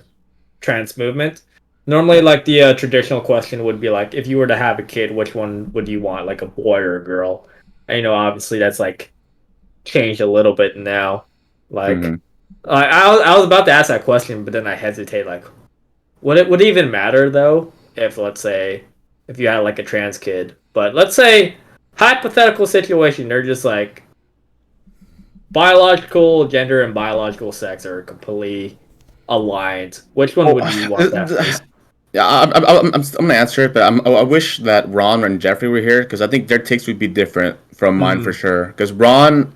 trans movement, normally like the traditional question would be like, if you were to have a kid, which one would you want, like a boy or a girl? And obviously that's like changed a little bit now. Like, I was about to ask that question, but then I hesitate. Like, would it even matter though if, let's say, if you had like a trans kid, but let's say hypothetical situation, they're just like biological gender and biological sex are completely aligned. Which one would you want that first? Yeah, I'm gonna answer it, but I wish that Ron and Jeffrey were here because I think their takes would be different from mine for sure. Because Ron,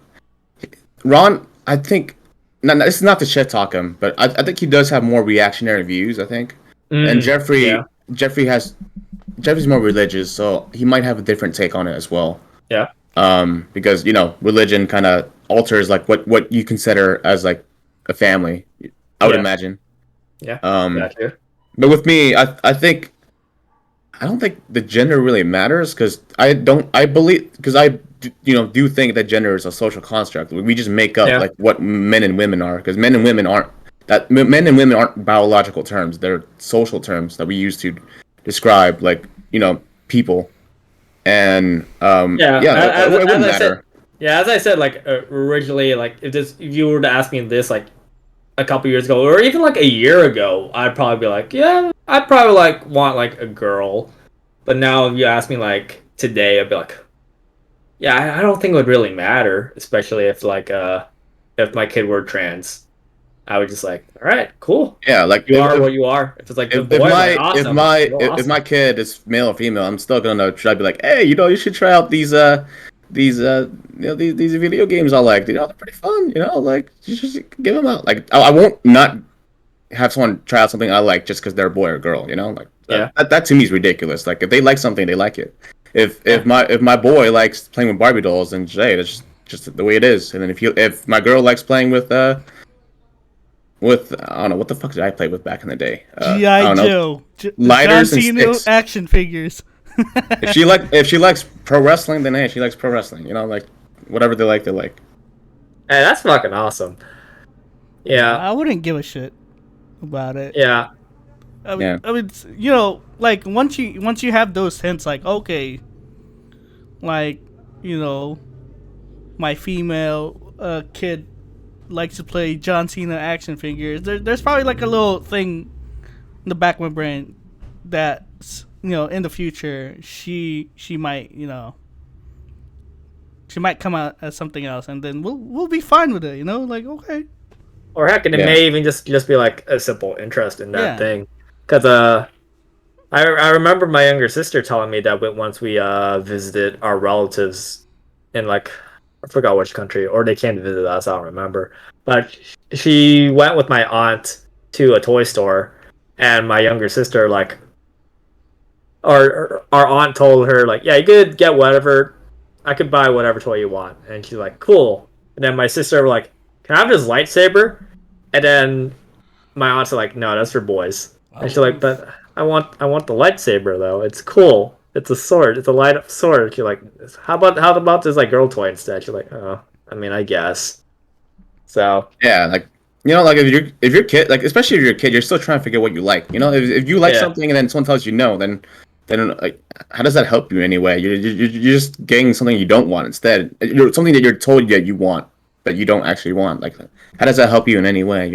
I think this is not to shit talk him, but I think he does have more reactionary views. I think, and Yeah. Jeffrey's more religious, so he might have a different take on it as well. Yeah. Because religion kind of alters like what you consider as like a family. I would imagine. Yeah. Gotcha. But with me, I think I don't think the gender really matters because I do think that gender is a social construct. We just make up like what men and women are because men and women aren't biological terms. They're social terms that we use to describe like people. And it wouldn't matter. As I said, like originally, like if you were to ask me this like a couple years ago, or even like a year ago, I'd probably be like, yeah, I'd probably like want like a girl. But now if you ask me like today, I'd be like, yeah, I don't think it would really matter, especially if like if my kid were trans. I would just like, all right, cool. Yeah, like you are what you are. If it's like if my kid is male or female, I'm still gonna try to be like, hey, you should try out these video games I like. They're pretty fun. Like you should give them out. Like I won't not have someone try out something I like just because they're a boy or girl. Like that to me is ridiculous. Like if they like something, they like it. If my boy likes playing with Barbie dolls, then hey, that's just the way it is. And then if my girl likes playing with I don't know what the fuck did I play with back in the day. G.I. Joe, lighters and sticks, action figures. if she likes pro wrestling, then hey, she likes pro wrestling. Like whatever they like, they like. Hey, that's fucking awesome. Yeah, I wouldn't give a shit about it. Yeah, I mean, like once you have those hints, like okay, like my female kid likes to play John Cena action figures. There's probably like a little thing in the back of my brain that's in the future she might she might come out as something else, and then we'll be fine with it. Like okay. Or heck, and it may even just be like a simple interest in that thing. Because I remember my younger sister telling me that once we visited our relatives in like I forgot which country, or they came to visit us. I don't remember. But she went with my aunt to a toy store, and my younger sister like, our aunt told her like, yeah, you could get whatever. I could buy whatever toy you want, and she's like, cool. And then my sister were like, can I have this lightsaber? And then my aunt's like, no, that's for boys. And she's like, but I want the lightsaber though. It's cool. It's a sword. It's a light up sword. She's like, how about this like girl toy instead? She's like, oh, I mean, I guess. So yeah, like like if your kid, like especially if you're a kid, you're still trying to figure out what you like. If you like something and then someone tells you no, then like how does that help you anyway? You're just getting something you don't want instead. Something that you're told that you want, but you don't actually want. Like how does that help you in any way?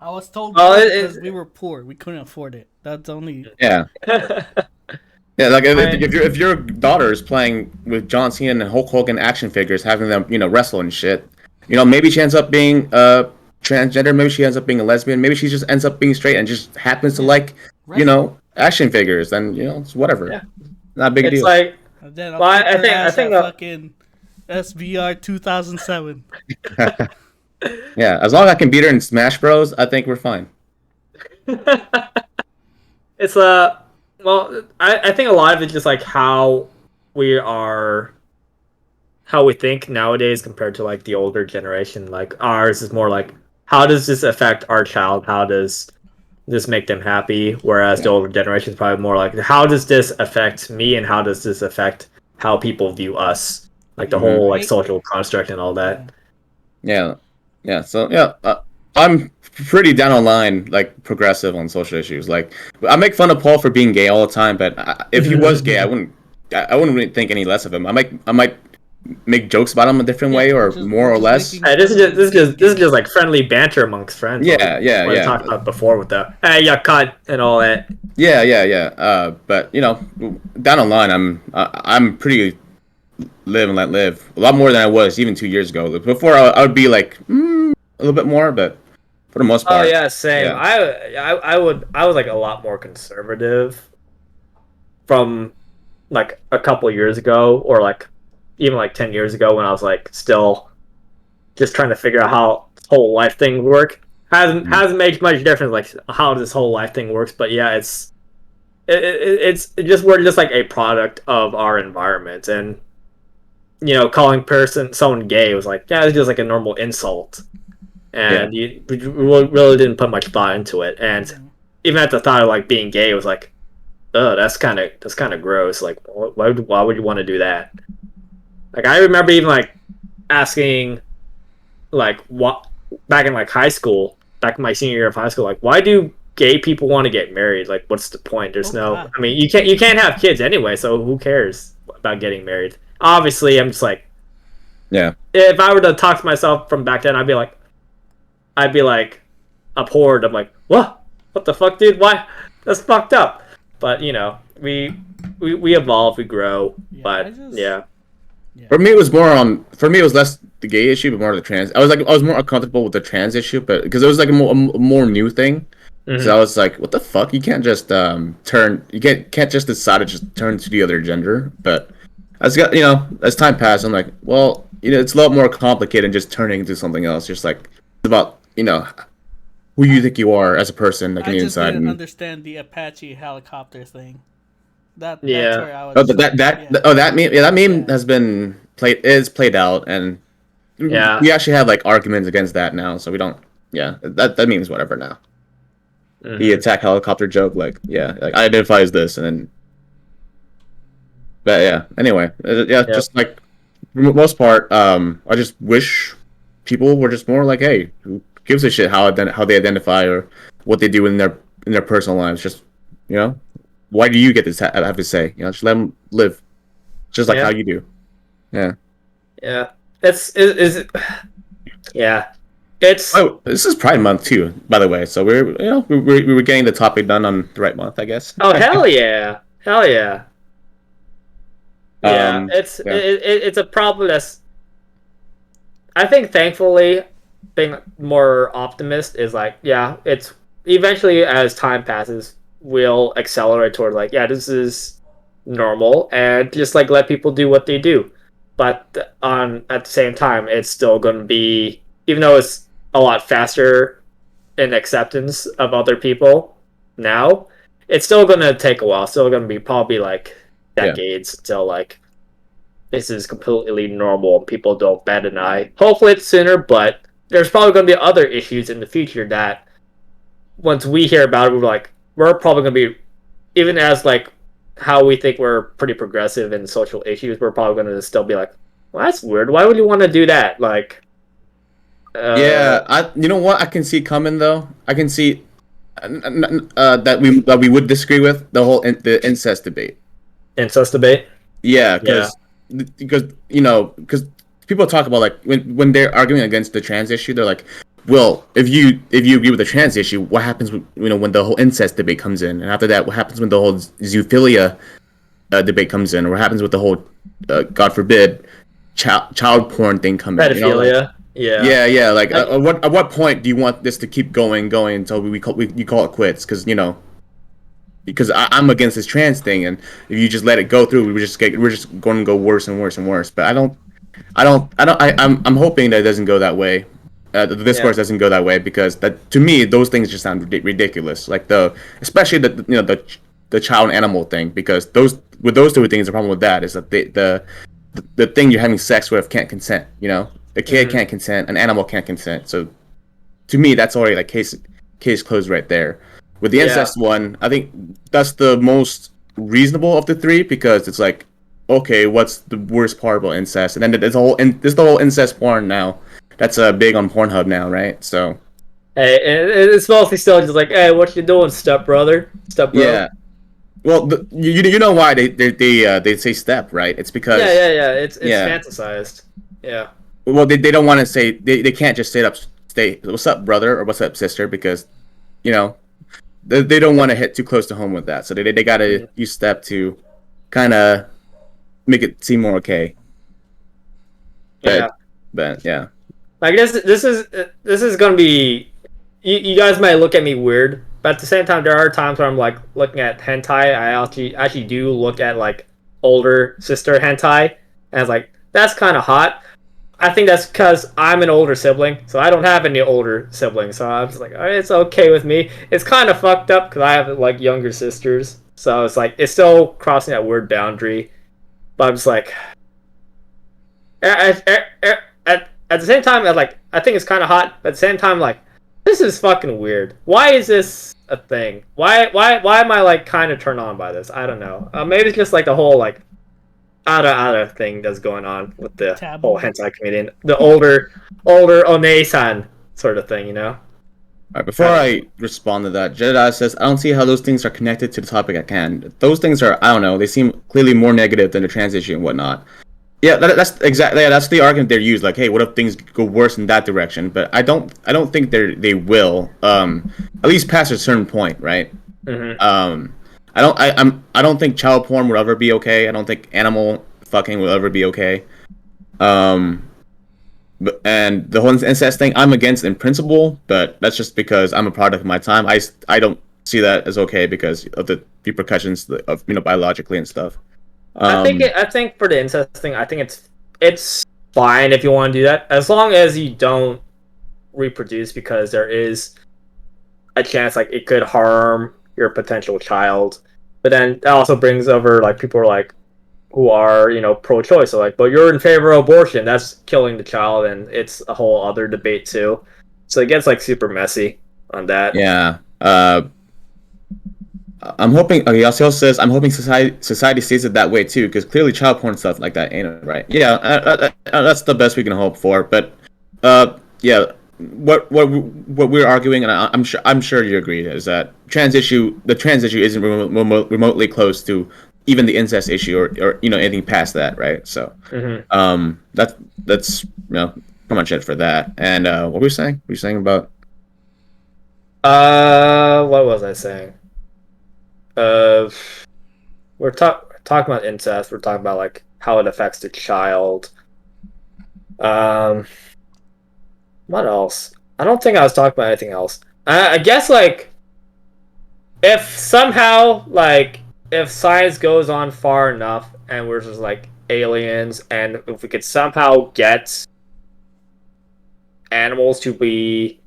I was told because we were poor, we couldn't afford it. That's only Yeah, like if your daughter is playing with John Cena and Hulk Hogan action figures, having them wrestle and shit, maybe she ends up being transgender, maybe she ends up being a lesbian, maybe she just ends up being straight and just happens to like action figures, then it's whatever. Yeah. Not a big deal. Like, then I think fucking SVR 2007. Yeah, as long as I can beat her in Smash Bros, I think we're fine. It's well, I think a lot of it's just like how we think nowadays compared to like the older generation. Like ours is more like, how does this affect our child? How does this make them happy? Whereas the older generation is probably more like, how does this affect me, and how does this affect how people view us? Like the whole like social construct and all that. Yeah. So I'm pretty down on line, like progressive on social issues. Like I make fun of Paul for being gay all the time, but if he was gay, I wouldn't really think any less of him. I might make jokes about him a different way or more or less. Hey, this is just like friendly banter amongst friends. Yeah. We talked about before with the hey, you cut and all that. Yeah. But down on line, I'm pretty live and let live. A lot more than I was even 2 years ago. Before I would be like a little bit more, but for the most part. Oh yeah, same. Yeah. I was like a lot more conservative from like a couple years ago, or like even like 10 years ago, when I was like still just trying to figure out how whole life thing work. Hasn't made much difference like how this whole life thing works, but yeah, it's just we're just like a product of our environment, and calling someone gay was like, yeah, it's just like a normal insult, Yeah. and we really didn't put much thought into it, and Mhm. even at the thought of like being gay was like, oh, that's kind of gross. Like, why would you want to do that? Like, I remember even like asking, like, what back in like high school, back in my senior year of high school, like, why do gay people want to get married? Like, what's the point? Oh There's no, God. I mean, you can't have kids anyway, so who cares about getting married? Obviously, I'm just like, Yeah. if I were to talk to myself from back then, I'd be like abhorred. I'm like, what the fuck, dude? Why? That's fucked up. But we evolve, we grow. Yeah, I But just yeah, yeah. For me, it was more on. For me, it was less the gay issue, but more the trans. I was more uncomfortable with the trans issue, but because it was like a more new thing. So I hmm was like, what the fuck? You can't just turn. You can't just decide to just turn to the other gender. But as time passed, I'm like, well, it's a lot more complicated than just turning into something else. Just like it's about who you I, think you are as a person, like on I the just inside. didn't And understand the Apache helicopter thing. That's yeah, where I oh, was. Yeah. that meme, yeah, that meme Yeah. has been played out, and yeah. we actually have like arguments against that now, so we don't. Yeah, that means whatever now. The hmm attack helicopter joke, like yeah, like I identify as this, and then but yeah. Anyway, yeah, Yep. just like for the most part, I just wish people were just more like, hey, who gives a shit how they identify or what they do in their personal lives? Just you know, why do you get to have to say? Just let them live, just like how Yeah. you do. Yeah. Yeah. Is yeah. It's Oh, this is Pride Month too, by the way. So we were getting the topic done on the right month, I guess. oh hell yeah, hell yeah, yeah. Yeah, It's a problem that's, I think, thankfully, being more optimist is like, yeah, it's eventually as time passes, we'll accelerate toward like, yeah, this is normal, and just like let people do what they do. But on at the same time, it's still going to be, even though it's a lot faster in acceptance of other people now, it's still going to take a while. Still going to be probably like yeah, decades until like this is completely normal and people don't bat an eye. Hopefully it's sooner, but there's probably going to be other issues in the future that once we hear about it, we're probably going to be, even as like how we think we're pretty progressive in social issues, we're probably going to still be like, well, that's weird. Why would you want to do that? Like, uh, yeah. You know what? I can see coming though. I can see that we would disagree with the incest debate. incest debate. Yeah, Yeah. because people talk about like when they're arguing against the trans issue, they're like, well, if you agree with the trans issue, what happens when the whole incest debate comes in, and after that, what happens when the whole zoophilia debate comes in, or what happens with the whole God forbid child porn thing come in? Like Pedophilia. Yeah. yeah, like Like, at what point do you want this to keep going until you call it quits? Because I'm against this trans thing, and if you just let it go through, we're just going to go worse and worse and worse. But I'm hoping that it doesn't go that way. The yeah. discourse doesn't go that way because that to me those things just sound ridiculous. Like especially the child and animal thing, because those two things, the problem with that is that the thing you're having sex with can't consent. A kid hmm can't consent, an animal can't consent. So to me, that's already like case closed right there. With the Yeah. incest one, I think that's the most reasonable of the three because it's like, okay, what's the worst part about incest? And then there's the whole incest porn now. That's big on Pornhub now, right? So Hey, and it's mostly still just like, hey, what you doing, step brother, step bro? yeah. Well, you know why they say step, right? It's Yeah, because yeah, yeah. It's yeah. fantasized. Yeah. Well, they don't want to say they can't just stay what's up brother or what's up sister because you know they don't want to hit too close to home with that. So they gotta Mhm. use step to kind of make it seem more okay. Yeah. But yeah, Like this is gonna be. You guys might look at me weird, but at the same time, there are times where I'm like looking at hentai. I actually do look at like older sister hentai, and it's like that's kind of hot. I think that's because I'm an older sibling, so I don't have any older siblings. So I'm just like, all right, it's okay with me. It's kind of fucked up because I have like younger sisters, so it's like it's still crossing that weird boundary. But I'm just like, at the same time, I think it's kind of hot. But at the same time, like, this is fucking weird. Why is this a thing? Why am I like kind of turned on by this? I don't know. Maybe it's just like the whole like other thing that's going on with the whole Taboo. hentai comedian, the older Onei-san sort of thing, you know. All right, before I respond to that, Jedediah says, I don't see how those things are connected to the topic at hand. Those things are, I don't know, they seem clearly more negative than the trans issue and whatnot. Yeah, that's exactly, yeah, that's the argument they're used. Like, hey, what if things go worse in that direction? But I don't think they will. At least past a certain point, right? Mm-hmm. I don't think child porn will ever be okay. I don't think animal fucking will ever be okay. And the whole incest thing, I'm against in principle, but that's just because I'm a product of my time. I don't see that as okay because of the repercussions of biologically and stuff. I think for the incest thing, I think it's fine if you want to do that, as long as you don't reproduce, because there is a chance like it could harm your potential child. But then that also brings over like people are like who are pro-choice, so like, but you're in favor of abortion, that's killing the child, and it's a whole other debate too. So it gets like super messy on that. Yeah. I'm hoping. Yasiel says, "I'm hoping society sees it that way too, because clearly child porn and stuff like that ain't it, right?" Yeah, that's the best we can hope for. But, yeah, what we're arguing, and I'm sure you agree, is that the trans issue isn't remotely close to even the incest issue or anything past that, right? So, that's pretty much it for that. And what were we saying? Were you saying about? What was I saying? We're talking about incest. We're talking about like how it affects the child. What else? I don't think I was talking about anything else. I guess like if somehow like if science goes on far enough and we're just like aliens, and if we could somehow get animals to be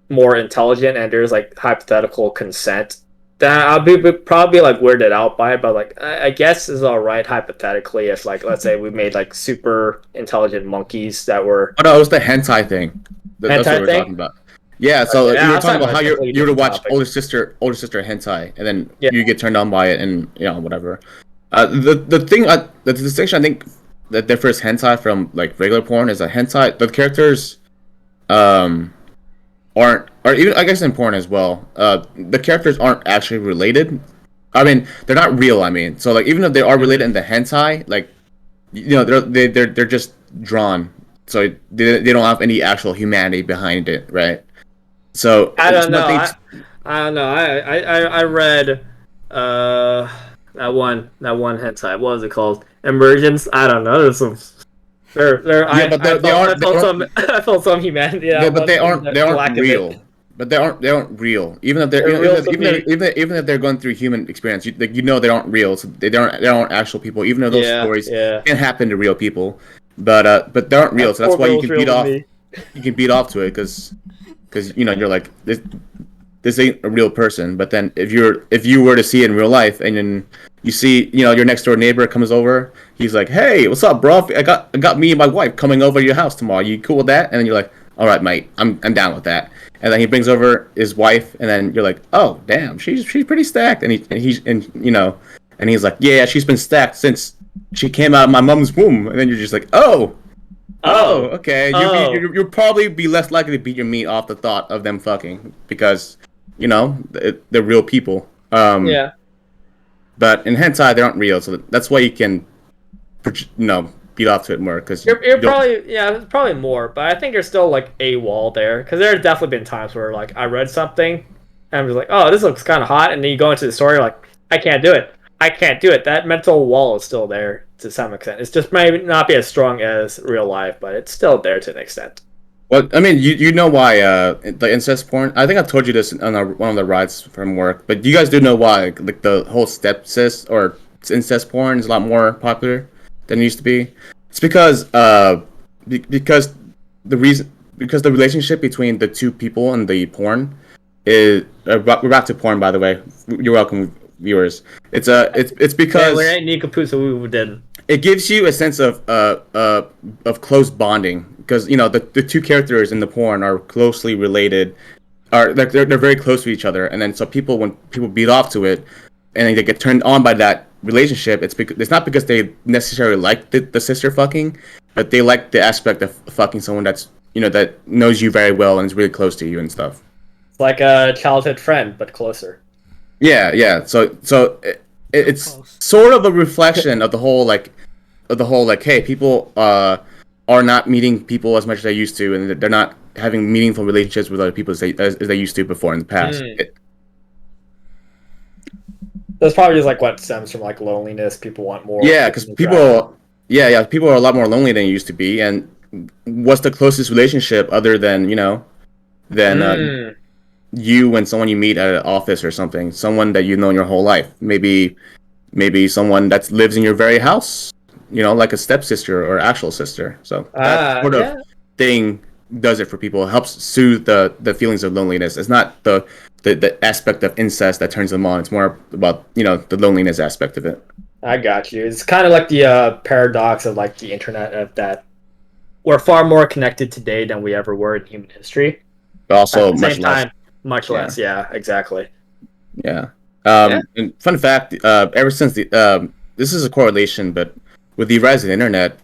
more intelligent and there's like hypothetical consent, then I'll be probably like weirded out by it. But like I guess it's all right hypothetically if like let's say we made like super intelligent monkeys that were. Oh no, it was the hentai thing. That's what we're talking about. Yeah, so you were talking about how you were to watch older sister hentai, and then you get turned on by it, and whatever. The distinction I think that differs hentai from like regular porn is that hentai the characters aren't, or even I guess in porn as well. The characters aren't actually related. I mean, they're not real. I mean, so like even if they are related in the hentai, like they're just drawn, so they don't have any actual humanity behind it, right? So I don't know. I don't know. I read that one hentai. What was it called? Emergence. I don't know. There's some. I felt some humanity. Yeah, but they aren't real. But they aren't real. Even if they're even if they're going through human experience, they aren't real. So they aren't actual people. Even though those stories can happen to real people, but they aren't real. So that's why you can beat off. You can beat off to it because you're like this ain't a real person. But then if you were to see it in real life and then you see your next door neighbor comes over, he's like, hey, what's up, bro? I got me and my wife coming over to your house tomorrow. You cool with that? And then you're like, all right, mate, I'm down with that. And then he brings over his wife, and then you're like, oh damn, she's pretty stacked. And he's like, yeah, she's been stacked since she came out of my mom's womb. And then you're just like, oh, okay. You'll probably be less likely to beat your meat off the thought of them fucking because, they're real people. Yeah. But in hentai, they aren't real, so that's why you can, beat off to it more. Because you're probably more, but I think there's still like a wall there. Because there have definitely been times where like I read something, and I'm just like, oh, this looks kind of hot, and then you go into the story like, I can't do it. That mental wall is still there to some extent. It's just maybe not be as strong as real life, but it's still there to an extent. Well, I mean, you know why the incest porn? I think I told you this on one of the rides from work, but you guys do know why like the whole stepsis or incest porn is a lot more popular than it used to be. It's because because the relationship between the two people in the porn is we're back to porn, by the way. You're welcome, viewers. It's Yeah, we because ain't Nincompoops, so we didn't. it gives you a sense of close bonding, because the two characters in the porn are closely related, are like they're very close to each other, and then so when people beat off to it and they get turned on by that relationship, it's not because they necessarily like the sister fucking, but they like the aspect of fucking someone that's that knows you very well and is really close to you and stuff. It's like a childhood friend, but closer. Yeah. So it's Close. sort of a reflection of the whole hey, people are not meeting people as much as they used to, and they're not having meaningful relationships with other people as they used to before in the past. That's probably just like what stems from like loneliness. People want more. Yeah, because people are a lot more lonely than they used to be. And what's the closest relationship other than you and someone you meet at an office or something, someone that you've known your whole life, maybe someone that lives in your very house, like a stepsister or actual sister. So that sort of thing does it for people. It helps soothe the feelings of loneliness. It's not the aspect of incest that turns them on. It's more about the loneliness aspect of it. I got you. It's kind of like the paradox of like the internet, of that we're far more connected today than we ever were in human history. But also At the same much less. time, much less. Yeah, exactly. Yeah. And fun fact, ever since this is a correlation, but with the rise of the internet,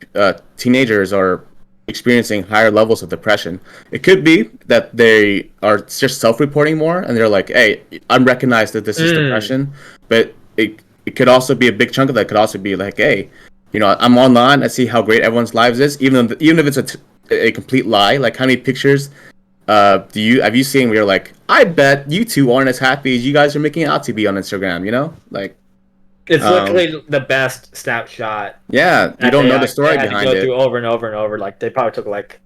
teenagers are experiencing higher levels of depression. It could be that they are just self-reporting more, and they're like, "Hey, I'm recognized that this is depression," but it could also be a big chunk of that. Could also be like, "Hey, I'm online. I see how great everyone's lives is, even if it's a complete lie. Like, how many pictures have you seen where you're like, I bet you two aren't as happy as you guys are making out to be on Instagram, like It's literally the best snapshot. Yeah, you don't know the story behind to go it. through over and over and over. Like they probably took like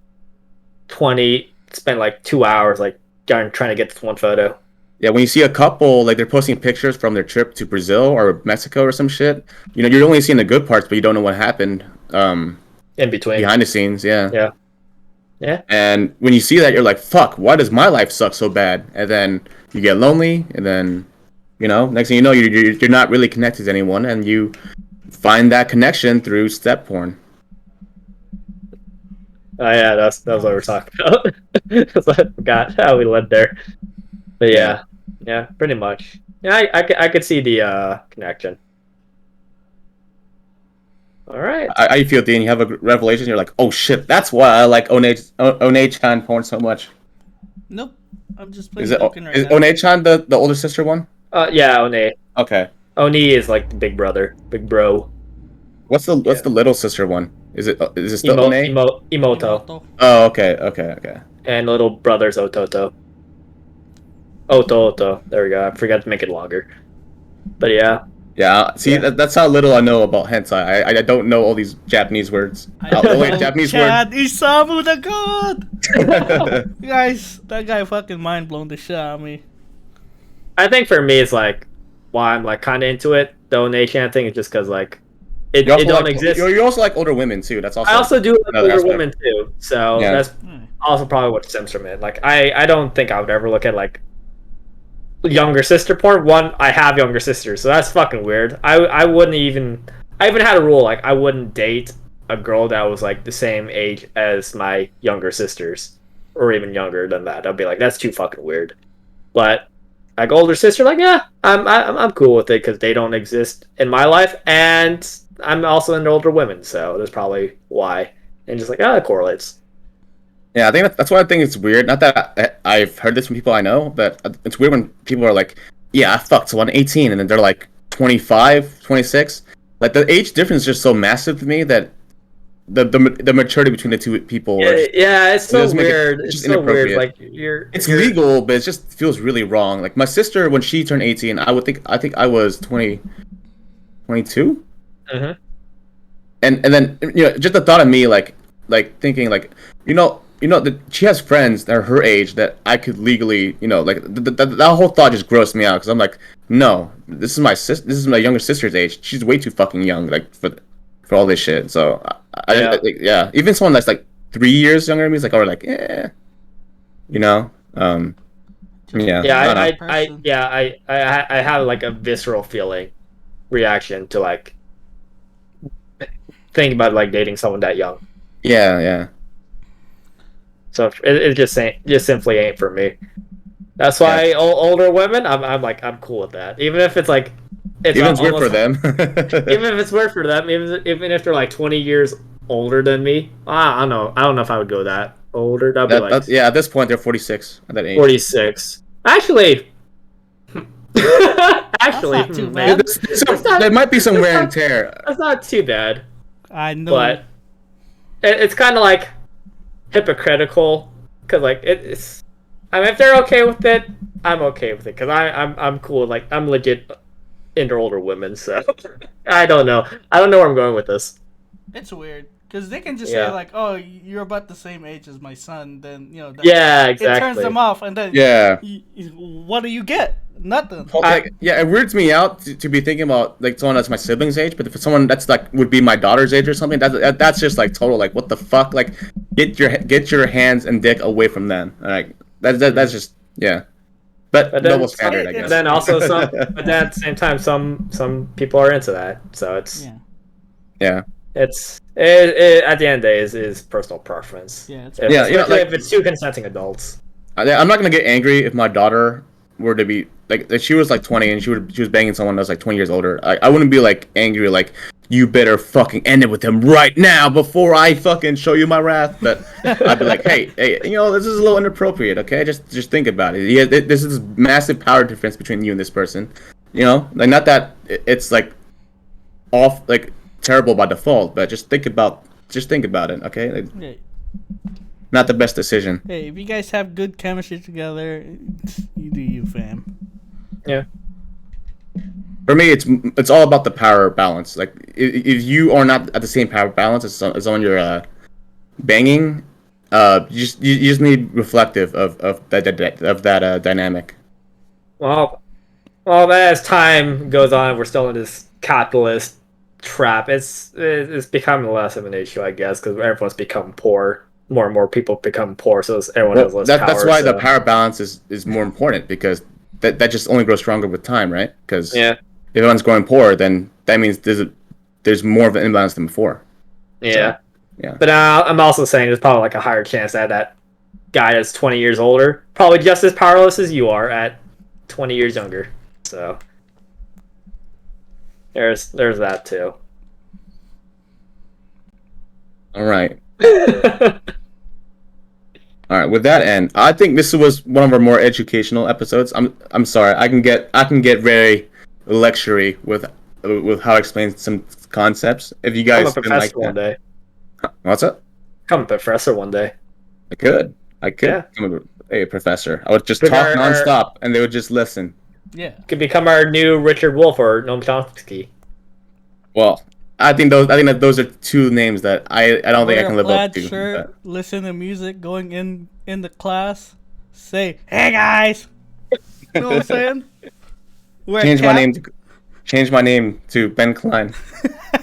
spent like 2 hours like trying to get this one photo. Yeah, when you see a couple, like they're posting pictures from their trip to Brazil or Mexico or some shit, you're only seeing the good parts, but you don't know what happened In between. behind the scenes. Yeah. Yeah. And when you see that, you're like, fuck, why does my life suck so bad? And then you get lonely, and then, next thing you know, you're not really connected to anyone, and you find that connection through step porn. Oh yeah, that was what we were talking about. So I forgot how we led there. But yeah, pretty much. Yeah, I could see the connection. All right. How you feel, Dean? You have a revelation. You're like, oh shit, that's why I like One-chan porn so much. Nope. I'm just playing Is it Dokkan right is now. One-chan the older sister one? Yeah, Oni. Okay. Oni is like the big brother, big bro. What's the little sister one? Is it still One? Imoto. Oh, okay. And little brother's Ototo. Oto. There we go. I forgot to make it longer. But yeah. Yeah. See, that's how little I know about hentai. I don't know all these Japanese words. Only Japanese word. Chad Isamu the god! Guys, that guy fucking mind blown the shit out of me. I think for me, it's like why I'm like kind of into it. The Onechan thing is just because like it don't exist. You also like older women too. That's also. I also do like another older aspect. women too, so Yeah. that's also probably what stems from it. Like I don't think I would ever look at like younger sister porn. One, I have younger sisters, so that's fucking weird. I wouldn't even. I even had a rule like I wouldn't date a girl that was like the same age as my younger sisters, or even younger than that. I'd be like, that's too fucking weird. But like older sister, like yeah, I'm cool with it because they don't exist in my life, and I'm also into older women, so that's probably why. And just like it correlates. Yeah, I think that's why I think it's weird. Not that I've heard this from people I know, but it's weird when people are like, yeah, I fucked someone 18, and then they're like 25, 26. Like the age difference is just so massive to me that the maturity between the two people. Yeah, it's so weird. It's It's just so weird. inappropriate. Like It's legal, but it just feels really wrong. Like my sister, when she turned 18, I think I was 20, 22. Mm-hmm. And then just the thought of me like thinking like that she has friends that are her age that I could legally like that whole thought just grossed me out because I'm like, no, this is my younger sister's age. She's way too fucking young like for all this shit. So I even someone that's like 3 years younger than me, it's like, or like, you know, yeah, Yeah, I don't know. I have like a visceral feeling reaction to like thinking about like dating someone that young. Yeah. So it just simply ain't for me. That's Yeah. why older women, I'm cool with that. Even if it's like it's Even it's weird for almost them. even if it's weird for them, even if they're like 20 years older than me, I don't know. I don't know if I would go that older. That'd be like Yeah, at this point they're 46 at that age. 46. Actually, That's not too maybe bad. There might be some wear and tear. that's not too bad. I know. But it's kind of like hypocritical because like it's. I mean, if they're okay with it, I'm okay with it because I'm cool. Like I'm legit into older women, so I don't know. I don't know where I'm going with this. It's weird because they can just Yeah. say like, "Oh, you're about the same age as my son." Then that, Yeah, it turns exactly. them off, and then Yeah. what do you get? Nothing. Like, yeah, it weirds me out to be thinking about like someone that's my sibling's age, but if it's someone that's like would be my daughter's age or something, that's just like total like what the fuck, like get your hands and dick away from them. Like that's just yeah, but then double standard, I But guess. Then also but then at the same time, some people are into that. So it's Yeah, at the end of the day is personal preference. Yeah, it's Especially if it's two consenting adults. I'm not gonna get angry if my daughter were to be like if she was like 20 and she was banging someone that was like 20 years older. I wouldn't be like angry like you better fucking end it with him right now before I fucking show you my wrath. But I'd be like, hey, this is a little inappropriate. Okay, just think about it. Yeah, this is massive power difference between you and this person. Like not that it's like off like terrible by default, but just think about it. Okay, like, yeah. not the best decision. Hey, if you guys have good chemistry together, you do you, fam. Yeah. For me, it's all about the power balance. Like if you are not at the same power balance as someone you're banging, you just need reflective of that dynamic. Well, as time goes on, we're still in this capitalist trap. It's becoming less of an issue, I guess, because everyone's become poor. More and more people become poor, so everyone has less power. That's why so. the power balance is more important because that just only grows stronger with time, right? Because if everyone's growing poor, then that means there's more of an imbalance than before. Yeah. So, yeah. But I'm also saying there's probably like a higher chance that guy that's 20 years older, probably just as powerless as you are at 20 years younger. So there's that too. All right. All right. With that end, I think this was one of our more educational episodes. I'm sorry. I can get very lectury with how I explain some concepts. If you guys Become a didn't like professor one day. What's up? Become a professor one day. I could. Yeah. Become a professor. I would just But talk nonstop, and they would just listen. Yeah. Could become our new Richard Wolff or Noam Chomsky. Well, I think that those are two names that I don't think I can live up to. Shirt, listen to music going in the class. Say, hey guys. You know what I'm saying? Change my name to Ben Klein.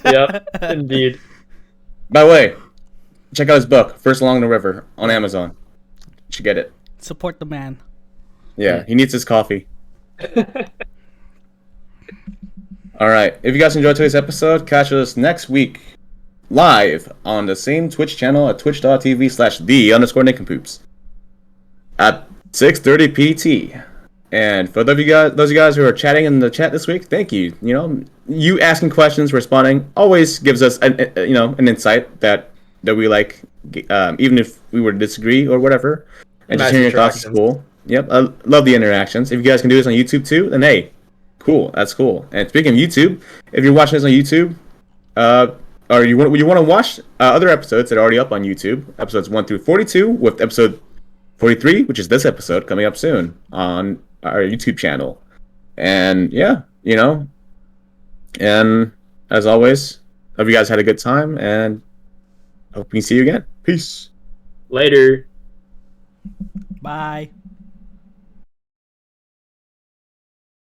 Yep, indeed. By the way, check out his book, First Along the River, on Amazon. You should get it. Support the man. Yeah, he needs his coffee. All right. If you guys enjoyed today's episode, catch us next week live on the same Twitch channel at twitch.tv/the_Nincompoops at 6:30 PT. And for those of you guys who are chatting in the chat this week, thank you. You asking questions, responding, always gives us an insight that we like, even if we were to disagree or whatever. And just hearing your thoughts is cool. Yep, I love the interactions. If you guys can do this on YouTube too, then hey, cool. That's cool. And speaking of YouTube, if you're watching this on YouTube, or you want to watch other episodes that are already up on YouTube, episodes 1 through 42, with episode 43, which is this episode, coming up soon on our YouTube channel. And yeah, and as always, hope you guys had a good time, and hope we can see you again. Peace. Later. Bye.